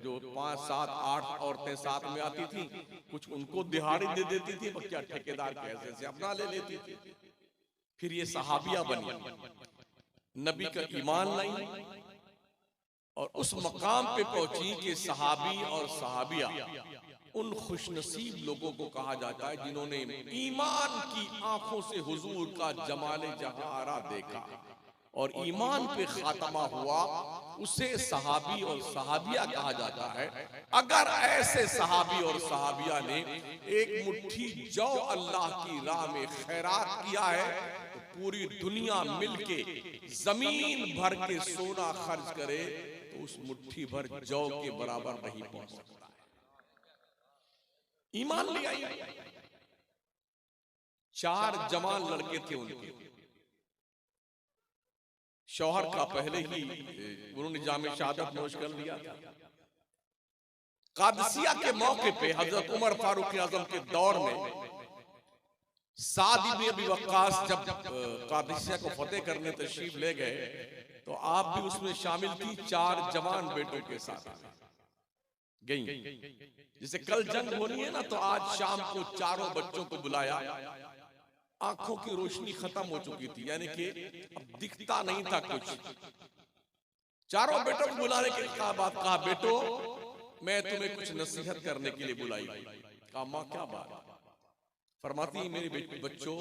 Speaker 1: जो 5 7 8 औरतें साथ में आती थी, कुछ उनको दिहाड़ी दे देती थी, बच्चा ठेकेदार के ऐसे से अपना ले लेती थी। फिर ये सहाबिया बनी, नबी का ईमान लाई और उस मकाम पे पहुंची कि सहाबी और सहाबिया उन खुशनसीब लोगों को कहा जाता है जिन्होंने ईमान की आंखों से हुजूर का जमाले जहारा देखा और ईमान पे खात्मा हुआ, उसे सहाबी और सहाबिया कहा जाता है। अगर ऐसे सहाबी और सहाबिया ने एक मुट्ठी जौ अल्लाह की राह में खैरात किया है तो पूरी दुनिया मिलके जमीन भर के सोना खर्च करे तो उस मुट्ठी भर जौ के बराबर नहीं पहुंच सकता। ईमान ले आई। 4 जवान लड़के थे उनके, शौहर का पहले ही उन्होंने जामे शहादत नोश कर लिया था। कादसिया के मौके पे हजरत उमर फारूक आजम के दौर में साद इब्न अबी वक्कास जब कादिसिया को फतेह करने तशरीफ ले गए तो आप भी उसमें शामिल थी, 4 जवान बेटों के साथ गई। जैसे कल जंग होनी है ना, तो आज शाम को चारों बच्चों को बुलाया। आंखों की रोशनी खत्म हो चुकी थी, यानी कि अब दिखता नहीं था कुछ। चारों बेटों को बुलाने के कहा, बेटो मैं तुम्हें कुछ नसीहत करने के लिए बुलाई। कहा माँ क्या बात? फरमाती है मेरे बच्चों,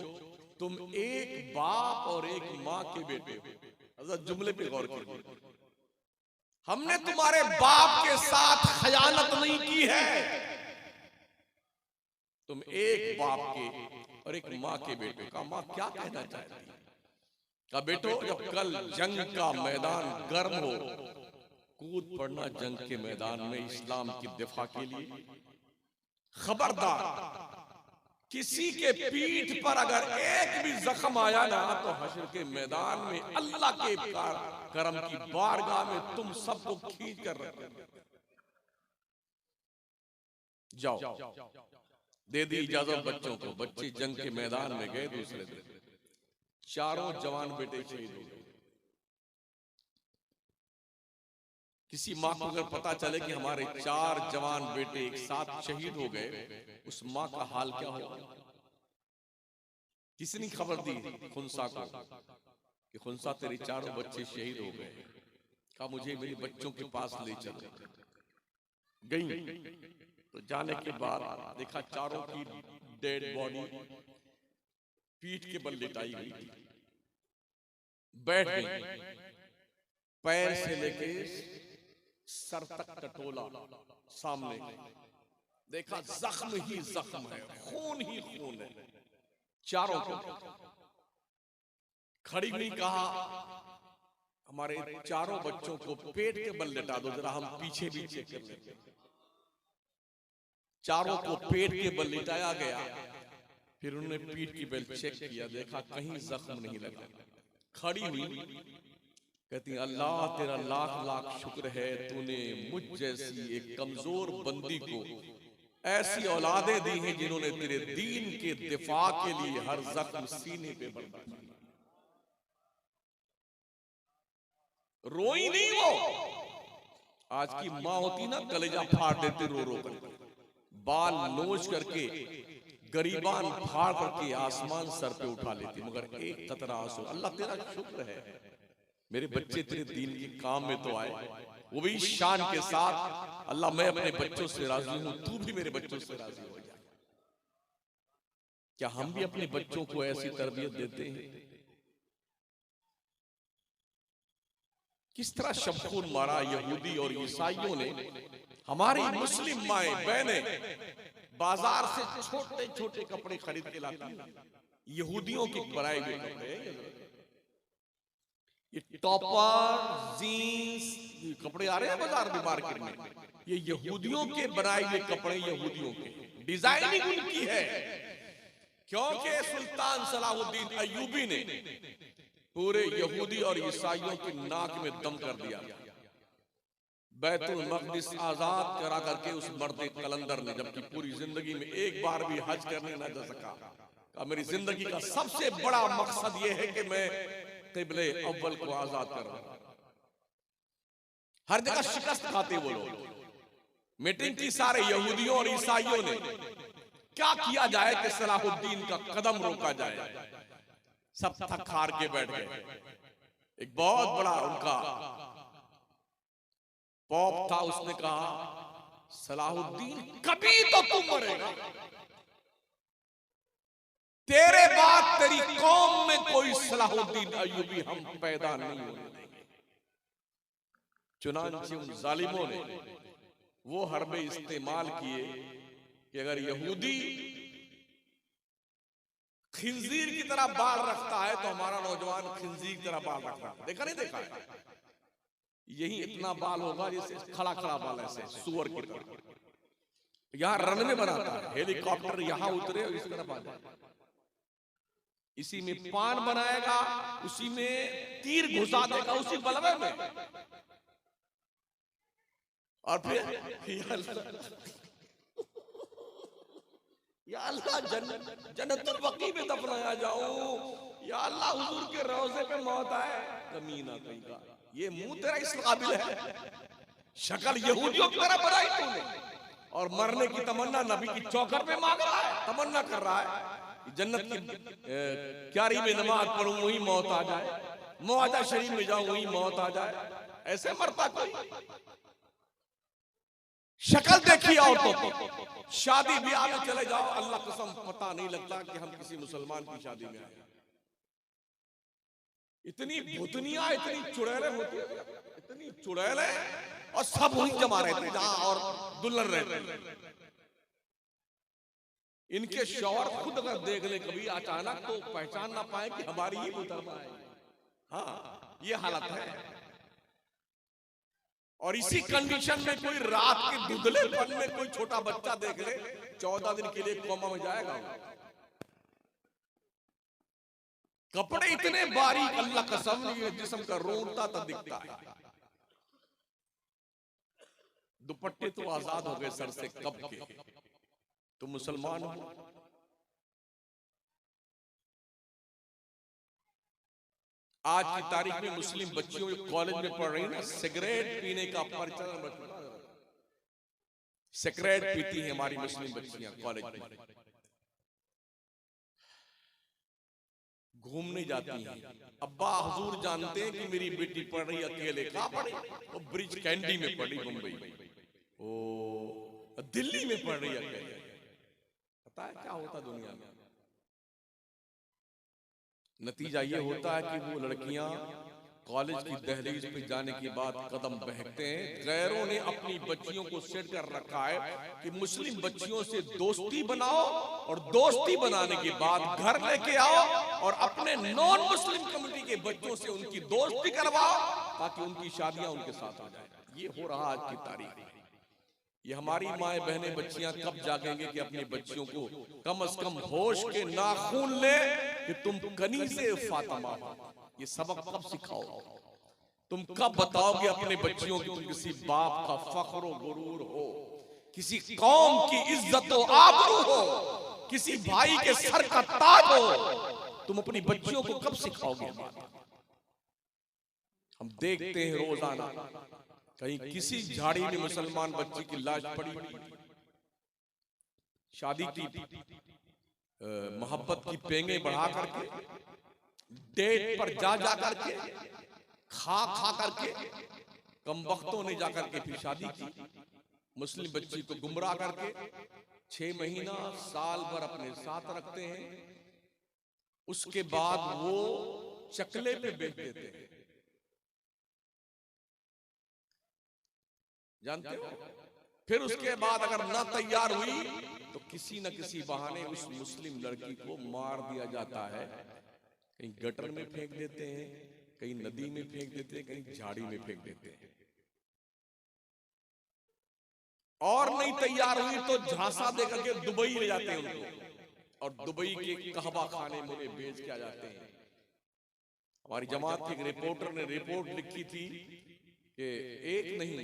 Speaker 1: तुम एक बाप और एक माँ के बेटे हो। जुमले पे गौर कीजिए, हमने तुम्हारे बाप के साथ खयानत नहीं की है, तुम एक बाप के और एक माँ के बेटे। का माँ क्या कहना चाहती है? का बेटो जब कल जंग का मैदान गर्म हो, कूद पड़ना जंग के मैदान में इस्लाम की दिफा के लिए। खबरदार किसी के पीठ पर अगर एक भी जख्म आया ना, तो हश्र के मैदान में अल्लाह के करम की बारगाह में तुम सबको खींच कर रख जाओ। दे दी इजाजत बच्चों को। बच्चे जंग के मैदान में गए। दूसरे दिन चारों जवान बेटे शहीद हो गए। किसी माँ को अगर पता चले कि हमारे 4 जवान बेटे एक साथ शहीद हो गए, उस माँ का हाल क्या होगा? किसने खबर दी खुंसा को कि खुंसा तेरे 4 बच्चे शहीद हो गए? कहा मुझे मेरे बच्चों के पास ले चलो। गई तो जाने के बाद देखा चारों की डेड बॉडी पीठ के बल लिटाई हुई थी। बैठ गई, पैर से लेके सर तक टटोला सामने, देखा जख्म ही जख्म है, खून ही खून है चारों को। खड़ी हुई कहा हमारे चारों बच्चों को पेट के बल लेटा दो, जरा हम पीछे भी चेक कर लेंगे। चारों को पेट के बल लिटाया गया। फिर उन्होंने पीठ की बल चेक किया, देखा कहीं जख्म नहीं लगा। खड़ी हुई कहती अल्लाह तेरा लाख लाख शुक्र है, तूने मुझ जैसी एक कमजोर बंदी को ऐसी औलादे दी हैं जिन्होंने तेरे दीन के दिफा के लिए हर जख्म सीने पे बर्दाश्त किया। रोई नहीं वो। आज की माँ होती ना, कलेजा फाड़ देते रो रो करके, बाल नोच करके, गरीबान फाड़ करके आसमान सर पे उठा लेती, मगर एक कतरा आंसू। अल्लाह तेरा शुक्र है मेरे बच्चे तेरे दीन के काम में तो आए, वो भी शान के साथ। अल्लाह मैं अपने बच्चों से राजी हूं, तू भी मेरे बच्चों से राजी हो जा। क्या हम भी अपने बच्चों को ऐसी तरबियत देते हैं? किस तरह शबखून मारा यहूदी और ईसाइयों ने। हमारी मुस्लिम माएं बहनें बाजार से छोटे छोटे कपड़े खरीद के लाती, यहूदियों के बनाए हुए कपड़े। ये टॉपर जीन्स कपड़े आ रहे हैं बाजार में, मार्केट में, ये यहूदियों के बनाए हुए कपड़े, यहूदियों के डिजाइनिंग उनकी है। क्योंकि सुल्तान सलाहुद्दीन अय्यूबी ने पूरे यहूदी और ईसाइयों की नाक में दम कर दिया। बैतुल मक़दिस आजाद करा करके उस मर्द कलंदर ने, जबकि पूरी जिंदगी में एक बार भी हज करने न जा सका, कहा मेरी जिंदगी का सबसे बड़ा मकसद यह है कि मैं क़िबले अव्वल को आजाद कर रहा हूं। हर जगह शिकस्त खाते वो लोग। मीटिंग की सारे यहूदियों और ईसाइयों ने, क्या किया जाए कि सलाहुद्दीन का कदम रोका जाए। सब थक हार के बैठ गए। एक बहुत बड़ा उनका पॉप था, उसने कहा सलाहुद्दीन कभी तो तुम मरेगा, तेरे बाद तेरी कौम में कोई सलाहुद्दीन अय्यूबी हम पैदा नहीं होने देंगे। चुनांचे उन जालिमों ने वो हरबे इस्तेमाल किए कि अगर यहूदी खिंजीर की तरह बाल रखता है तो हमारा नौजवान खिंजीर की तरह बाल रखता है। देखा नहीं देखा है? यही इतना बाल होगा जैसे खड़ा खड़ा बाल, ऐसे सुअर की तरह। यहां रनवे बनाता है, हेलीकॉप्टर यहां उतरे और इस तरफ आ जाए। इसी में पान बनाएगा, उसी में तीर घुसा देगा, उसी बलवे में। और फिर या अल्लाह जन्नतुल बकी में दफनाया जाऊं, या अल्लाह हुजूर के रोजे पे मौत आए। कमीना कहीं का, ये मुंह तेरा इस काबिल है? शक्ल यहूदियों की तरह बनाई तूने, और मरने की तमन्ना नबी की चौखट पे मांग रहा है, तमन्ना कर रहा है जन्नत की क्यारी में नमाज पढ़ूं वही मौत आ जाए, मुआदा शरीफ में जाऊं वही मौत आ जाए। ऐसे मरता कोई? शक्ल देखी औरतों की, शादी ब्याह में चले जाओ, अल्लाह कसम पता नहीं लगता कि हम किसी मुसलमान की शादी में आए। इतनी भुतनिया, इतनी चुड़ैलें होती है, इतनी चुड़ैलें, और सब वहीं जमा रहते जहां और दुल्हन रहते। इनके शौहर खुद अगर देख ले कभी अचानक तो पहचान ना पाए कि हमारी ही मुहतरमा है। हाँ, ये हालत है। और इसी कंडीशन में कोई रात के दुधलेपन में कोई छोटा बच्चा देख ले, 14 दिन के लिए कोमा में जाएगा। कपड़े इतने बारीक, अल्लाह कसम, जिस्म का रोता तो दिखता है। दुपट्टे तो आजाद हो गए सर से कब के, तो मुसलमान हो। आज की तारीख में मुस्लिम बच्चियों कॉलेज में पढ़ रही ना, सिगरेट पीने का प्रचलन बढ़ चुका है। सिगरेट पीती है हमारी मुस्लिम बच्चियां कॉलेज में, घूमने जाती हैं। अब्बा हुजूर जानते हैं कि मेरी बेटी पढ़ रही अकेले। कहां पढ़ी? वो ब्रिज कैंडी में पढ़ी, मुंबई। ओ दिल्ली में पढ़ रही अकेले। पता है क्या होता दुनिया में? नतीजा ये होता है कि वो लड़कियां कॉलेज की दहलीज पे जाने के बाद कदम बहकते हैं। गैरों ने अपनी बच्चियों को सेट कर रखा है कि मुस्लिम बच्चियों से दोस्ती बनाओ, और दोस्ती बनाने के बाद घर लेके आओ, और अपने नॉन मुस्लिम कम्युनिटी के बच्चों से उनकी दोस्ती करवाओ, ताकि उनकी शादियां उनके साथ हो जाए। ये हो रहा आज की तारीख। ये हमारी माए बहने बच्चियां कब जागेंगे कि अपनी बच्चियों को कम से कम होश के नाखून ले कि तुम कनीज़े फातिमा हो। ये सबक कब सिखाओ? तुम कब बताओगे अपने बच्चियों की तुम किसी बाप का फख्र व गुरूर हो, किसी कौम की इज्जत व आबरू हो, किसी भाई के सर का ताज हो? तुम अपनी बच्चियों को कब सिखाओगे? हम देखते हैं रोजाना कहीं किसी झाड़ी में मुसलमान बच्ची की लाश पड़ी, शादी की मोहब्बत की पेंगे बढ़ा करके, डेट पर जा करके, खा करके, कम वक्तों ने जाकर के फिर शादी की, मुस्लिम बच्ची को गुमराह करके 6 महीना साल भर अपने साथ रखते हैं। उसके बाद वो चकले पे बेच देते हैं। जानते हो? फिर उसके बाद अगर ना तैयार हुई तो किसी न किसी बहाने उस मुस्लिम लड़की को मार दिया जाता है। कहीं गटर में फेंक देते हैं, कहीं नदी में फेंक देते हैं, कहीं झाड़ी में फेंक देते हैं। और नहीं तैयार हुई तो झांसा देकर के दुबई ले जाते हैं उनको, और दुबई के कहवा खाने में उन्हें बेच के आ जाते हैं। हमारी जमात के एक रिपोर्टर ने रिपोर्ट लिखी थी कि एक नहीं,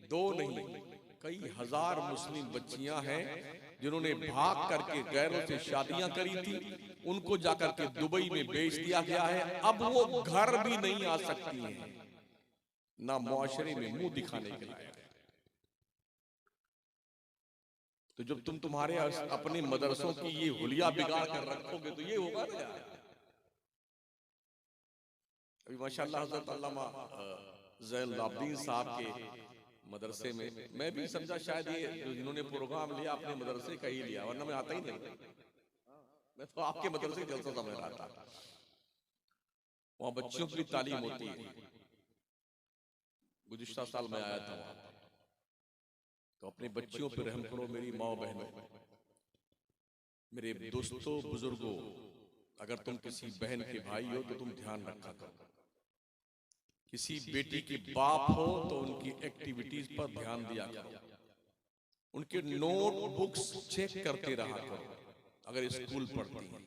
Speaker 1: 2 नहीं, कई हजार मुस्लिम बच्चियां हैं जिन्होंने भाग करके गैरों से शादियां करी थी। उनको जाकर के दुबई में बेच दिया गया है। अब वो घर भी नहीं आ सकती हैं, ना मुआशरे में मुंह दिखाने के लिए। तो जब तुम तुम्हारे अपने मदरसों की ये हुलिया बिगाड़ कर रखोगे तो ये होगा ना यार। अभी माशाअल्लाह हज़रत अल्लामा ज़ैनुल आबिदीन साहब के मदरसे में मैं भी समझा शायद ये जिन्होंने प्रोग्राम लिया अपने मदरसे का ही लिया, वरना मैं आता ही नहीं। मैं तो आपके मदरसे जलसा समझ रहा था। वहां बच्चियों की तालीम होती है। गुज़िश्ता साल में आया था वहां, तो अपने बच्चियों पर रहम करो मेरी माँ बहनों, मेरे दोस्तों, बुजुर्गों। अगर तुम किसी बहन के भाई हो तो तुम ध्यान रखा करो। किसी बेटी के बाप हो तो उनकी एक्टिविटीज पर ध्यान दिया करो। उनके नोटबुक्स चेक करते रहा करो अगर स्कूल पढ़ती हैं।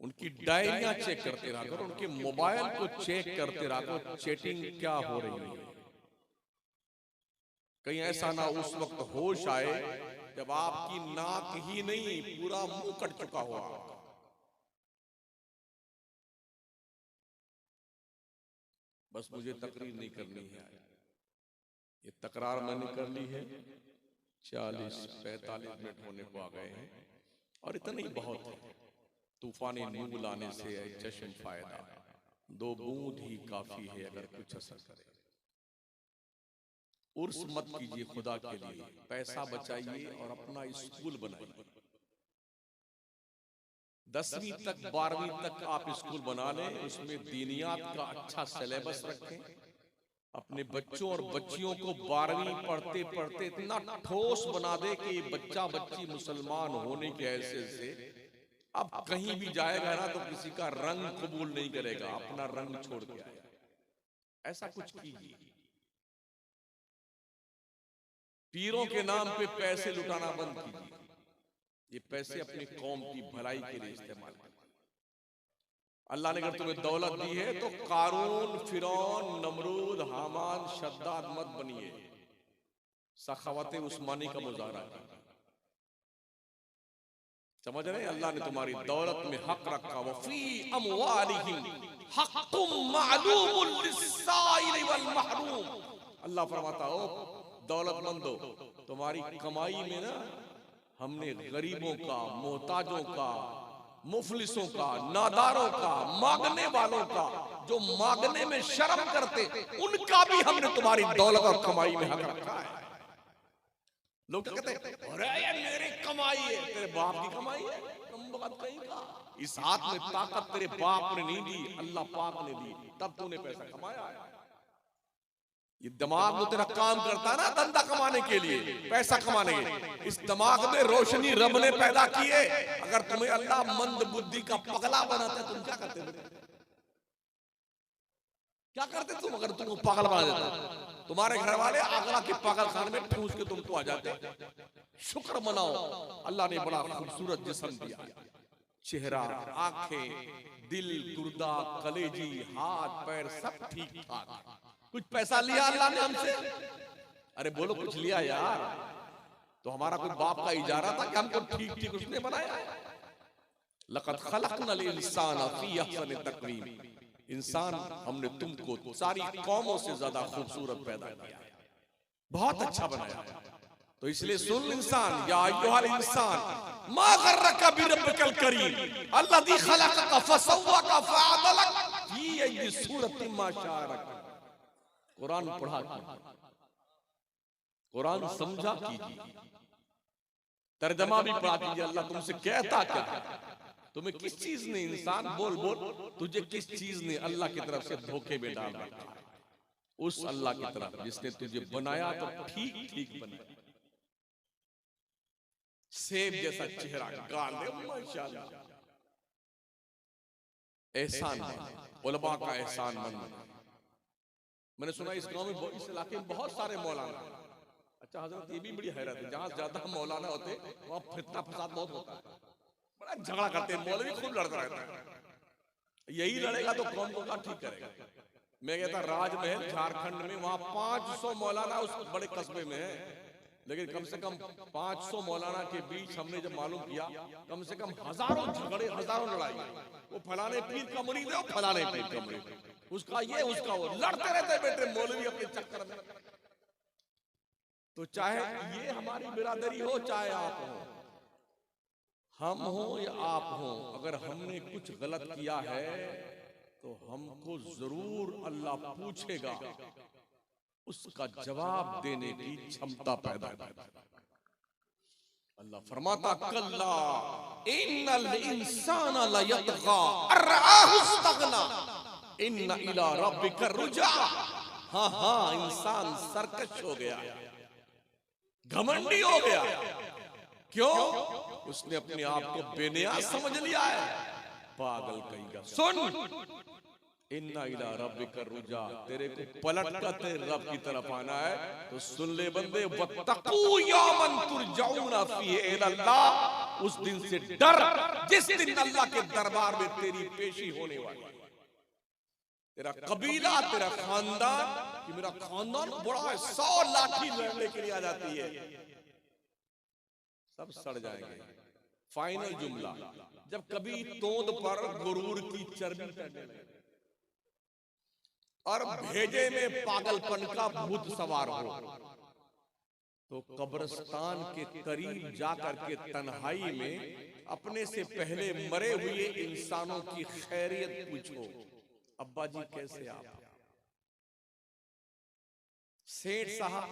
Speaker 1: उनकी डायरियां चेक करते रहा करो। उनके मोबाइल को चेक करते रहा करो, चैटिंग क्या हो रही है। कहीं ऐसा ना उस वक्त होश आए जब आपकी नाक ही नहीं पूरा मुंह कट चुका हुआ। बस मुझे तकरीर नहीं करनी है, ये तकरार मैंने कर ली है। 40-45 मिनट होने को आ गए हैं और इतना ही बहुत है। तूफानी नूर लाने से है चश्म फायदा, 2 बूंद ही काफी है अगर कुछ असर करे। उर्स मत कीजिए खुदा के लिए, पैसा बचाइए और अपना स्कूल बनाइए। 10वीं तक 12वीं तक आप स्कूल बना लें, उसमें दीनियात का अच्छा सिलेबस रखें। अपने बच्चों और बच्चियों को 12वीं पढ़ते पढ़ते इतना ठोस बना दे कि ये बच्चा बच्ची मुसलमान होने के हैसियत से अब कहीं भी जाएगा ना तो किसी का रंग कबूल नहीं करेगा, अपना रंग छोड़ के आएगा। ऐसा कुछ कीजिए। पीरों के नाम पे पैसे लुटाना बंद कीजिए। ये पैसे अपनी कौम की भलाई के लिए इस्तेमाल कीजिए। अल्लाह ने अगर तुम्हें दौलत दी है तो कारून, फिरौन, नमरूद, हामान, शद्दाद मत बनिए। सखावत उस्मानी का मुजाहरा कीजिए। समझ रहे? अल्लाह ने तुम्हारी दौलत में हक रखा। वफी अमवालिहिम हक्कुम मालूमुल लिस्साइल वल महरूम। अल्लाह फरमाता हो दौलतमंदो, तुम्हारी कमाई में ना हमने गरीबों का, मोहताजों का, मुफलिसों का, नादारों का, मांगने वालों का, जो मांगने में शर्म करते, उनका भी हमने तुम्हारी दौलत और कमाई में हक रखा है। लोग तो कहते हैं अरे ये मेरी कमाई है, तेरे बाप की कमाई है, तुम बात कहीं का। इस हाथ में ताकत तेरे बाप ने नहीं दी, अल्लाह पाक ने दी, तब तूने पैसा कमाया है। ये दिमाग जो तेरा काम करता ना धंधा कमाने के लिए, पैसा कमाने के लिए, इस दिमाग में रोशनी रब ने पैदा की है। अगर तुम्हें अल्लाह मंद बुद्धि का पगला बनाता तुम क्या करते? क्या करते तुम अगर तुमको पागल बना देता? तुम्हारे घर वाले आगरा के पागल खाने में ठूस के तुमको आ जाते। शुक्र मनाओ, अल्लाह ने बड़ा खूबसूरत जिस्म दिया, चेहरा, आंखें, दिल, गुर्दा, कलेजी, हाथ पैर सब ठीक ठाक। कुछ पैसा लिया अल्लाह ने हमसे? अरे बोलो कुछ लिया यार? तो हमारा कोई बाप का इजारा था कि हमको ठीक ठीक उसने बनाया है। लक़द खलक़नल इंसाना फी अहसनि तक़वीम। इंसान हमने तुमको सारी कौमों से ज्यादा खूबसूरत पैदा किया, बहुत अच्छा बनाया। तो इसलिए सुन इंसान, या अय्युहल इंसान मा गर्रका बिरब्बिकल करीम अल्लज़ी खलक़का फसव्वका फअदलक फी अय्यि सूरतिन मा शाअ रकब। कुरान पढ़ा कीजिए, कुरान समझा कीजिए, तर्जमा भी पढ़ा कीजिए। अल्लाह तुमसे कहता क्या है? तुम्हें किस चीज ने, इंसान बोल बोल, तुझे किस चीज ने अल्लाह की तरफ से धोखे में डाल रखा है? उस अल्लाह की तरफ जिसने तुझे बनाया तो ठीक ठीक बनाया। सेब जैसा चेहरा, गाल, माशाअल्लाह, एहसान उलमा का एहसान मंद। मैंने सुना इस गांव में, इस इलाके में बहुत सारे मौलाना। अच्छा हजरत, ये भी बड़ी हैरत है, जहां ज्यादा मौलाना होते वहां फितना फसाद बहुत होता है, बड़ा झगड़ा करते हैं, मौलवी खूब लड़ता रहता है। यही लड़ेगा तो कौम को क्या ठीक करेगा? मैं कहता राजमहल झारखंड में, वहां 500 मौलाना उस बड़े कस्बे में है, लेकिन कम से कम 500 मौलाना के बीच हमने जब मालूम किया, कम से कम हजारों झगड़े, हजारों लड़ाई। वो फलाने पीर का मुरीद है, फलाने पीर का मुरीद, उसका ये उसका वो, लड़ते रहते बेटे मौलवी अपने चक्कर में। तो चाहे ये हमारी बिरादरी हो, चाहे आप हो, हम हो या आप हो, अगर हमने कुछ गलत किया है तो हमको जरूर अल्लाह पूछेगा, उसका जवाब देने की क्षमता पैदा कर। अल्लाह फरमाता कल्ला इन्नल इंसाना लयतगा अर्राहु इस्तगना इन्ना इला रब्बिका रुजा। हाँ, इंसान सरकश हो गया, घमंडी हो गया। क्यों? उसने अपने आप को बेनियाज समझ लिया है, पागल कहेगा। सुन, इन्ना इला रब्बिका रुजा, तेरे को पलट कर तेरे रब की तरफ आना है, तो सुन ले बंदे, वत्तकू यौमन तुरजऊना फीहि इलल्लाह, उस दिन से डर जिस दिन अल्लाह के दरबार में तेरी पेशी होने वाली है। तेरा कबीला, तेरा खानदान, कि मेरा खानदान बड़ा है, 100 लाठी लड़ने के लिए आ जाती है, सब सड़ जाएंगे। फाइनल जुमला, जब कभी तोंद पर गुरूर की चर्बी चढ़ने लगे और भेजे में पागलपन का भूत सवार हो, तो कब्रिस्तान के करीब जाकर के तन्हाई में अपने से पहले मरे हुए इंसानों की खैरियत पूछो, अब्बा जी कैसे आप? सेठ साहब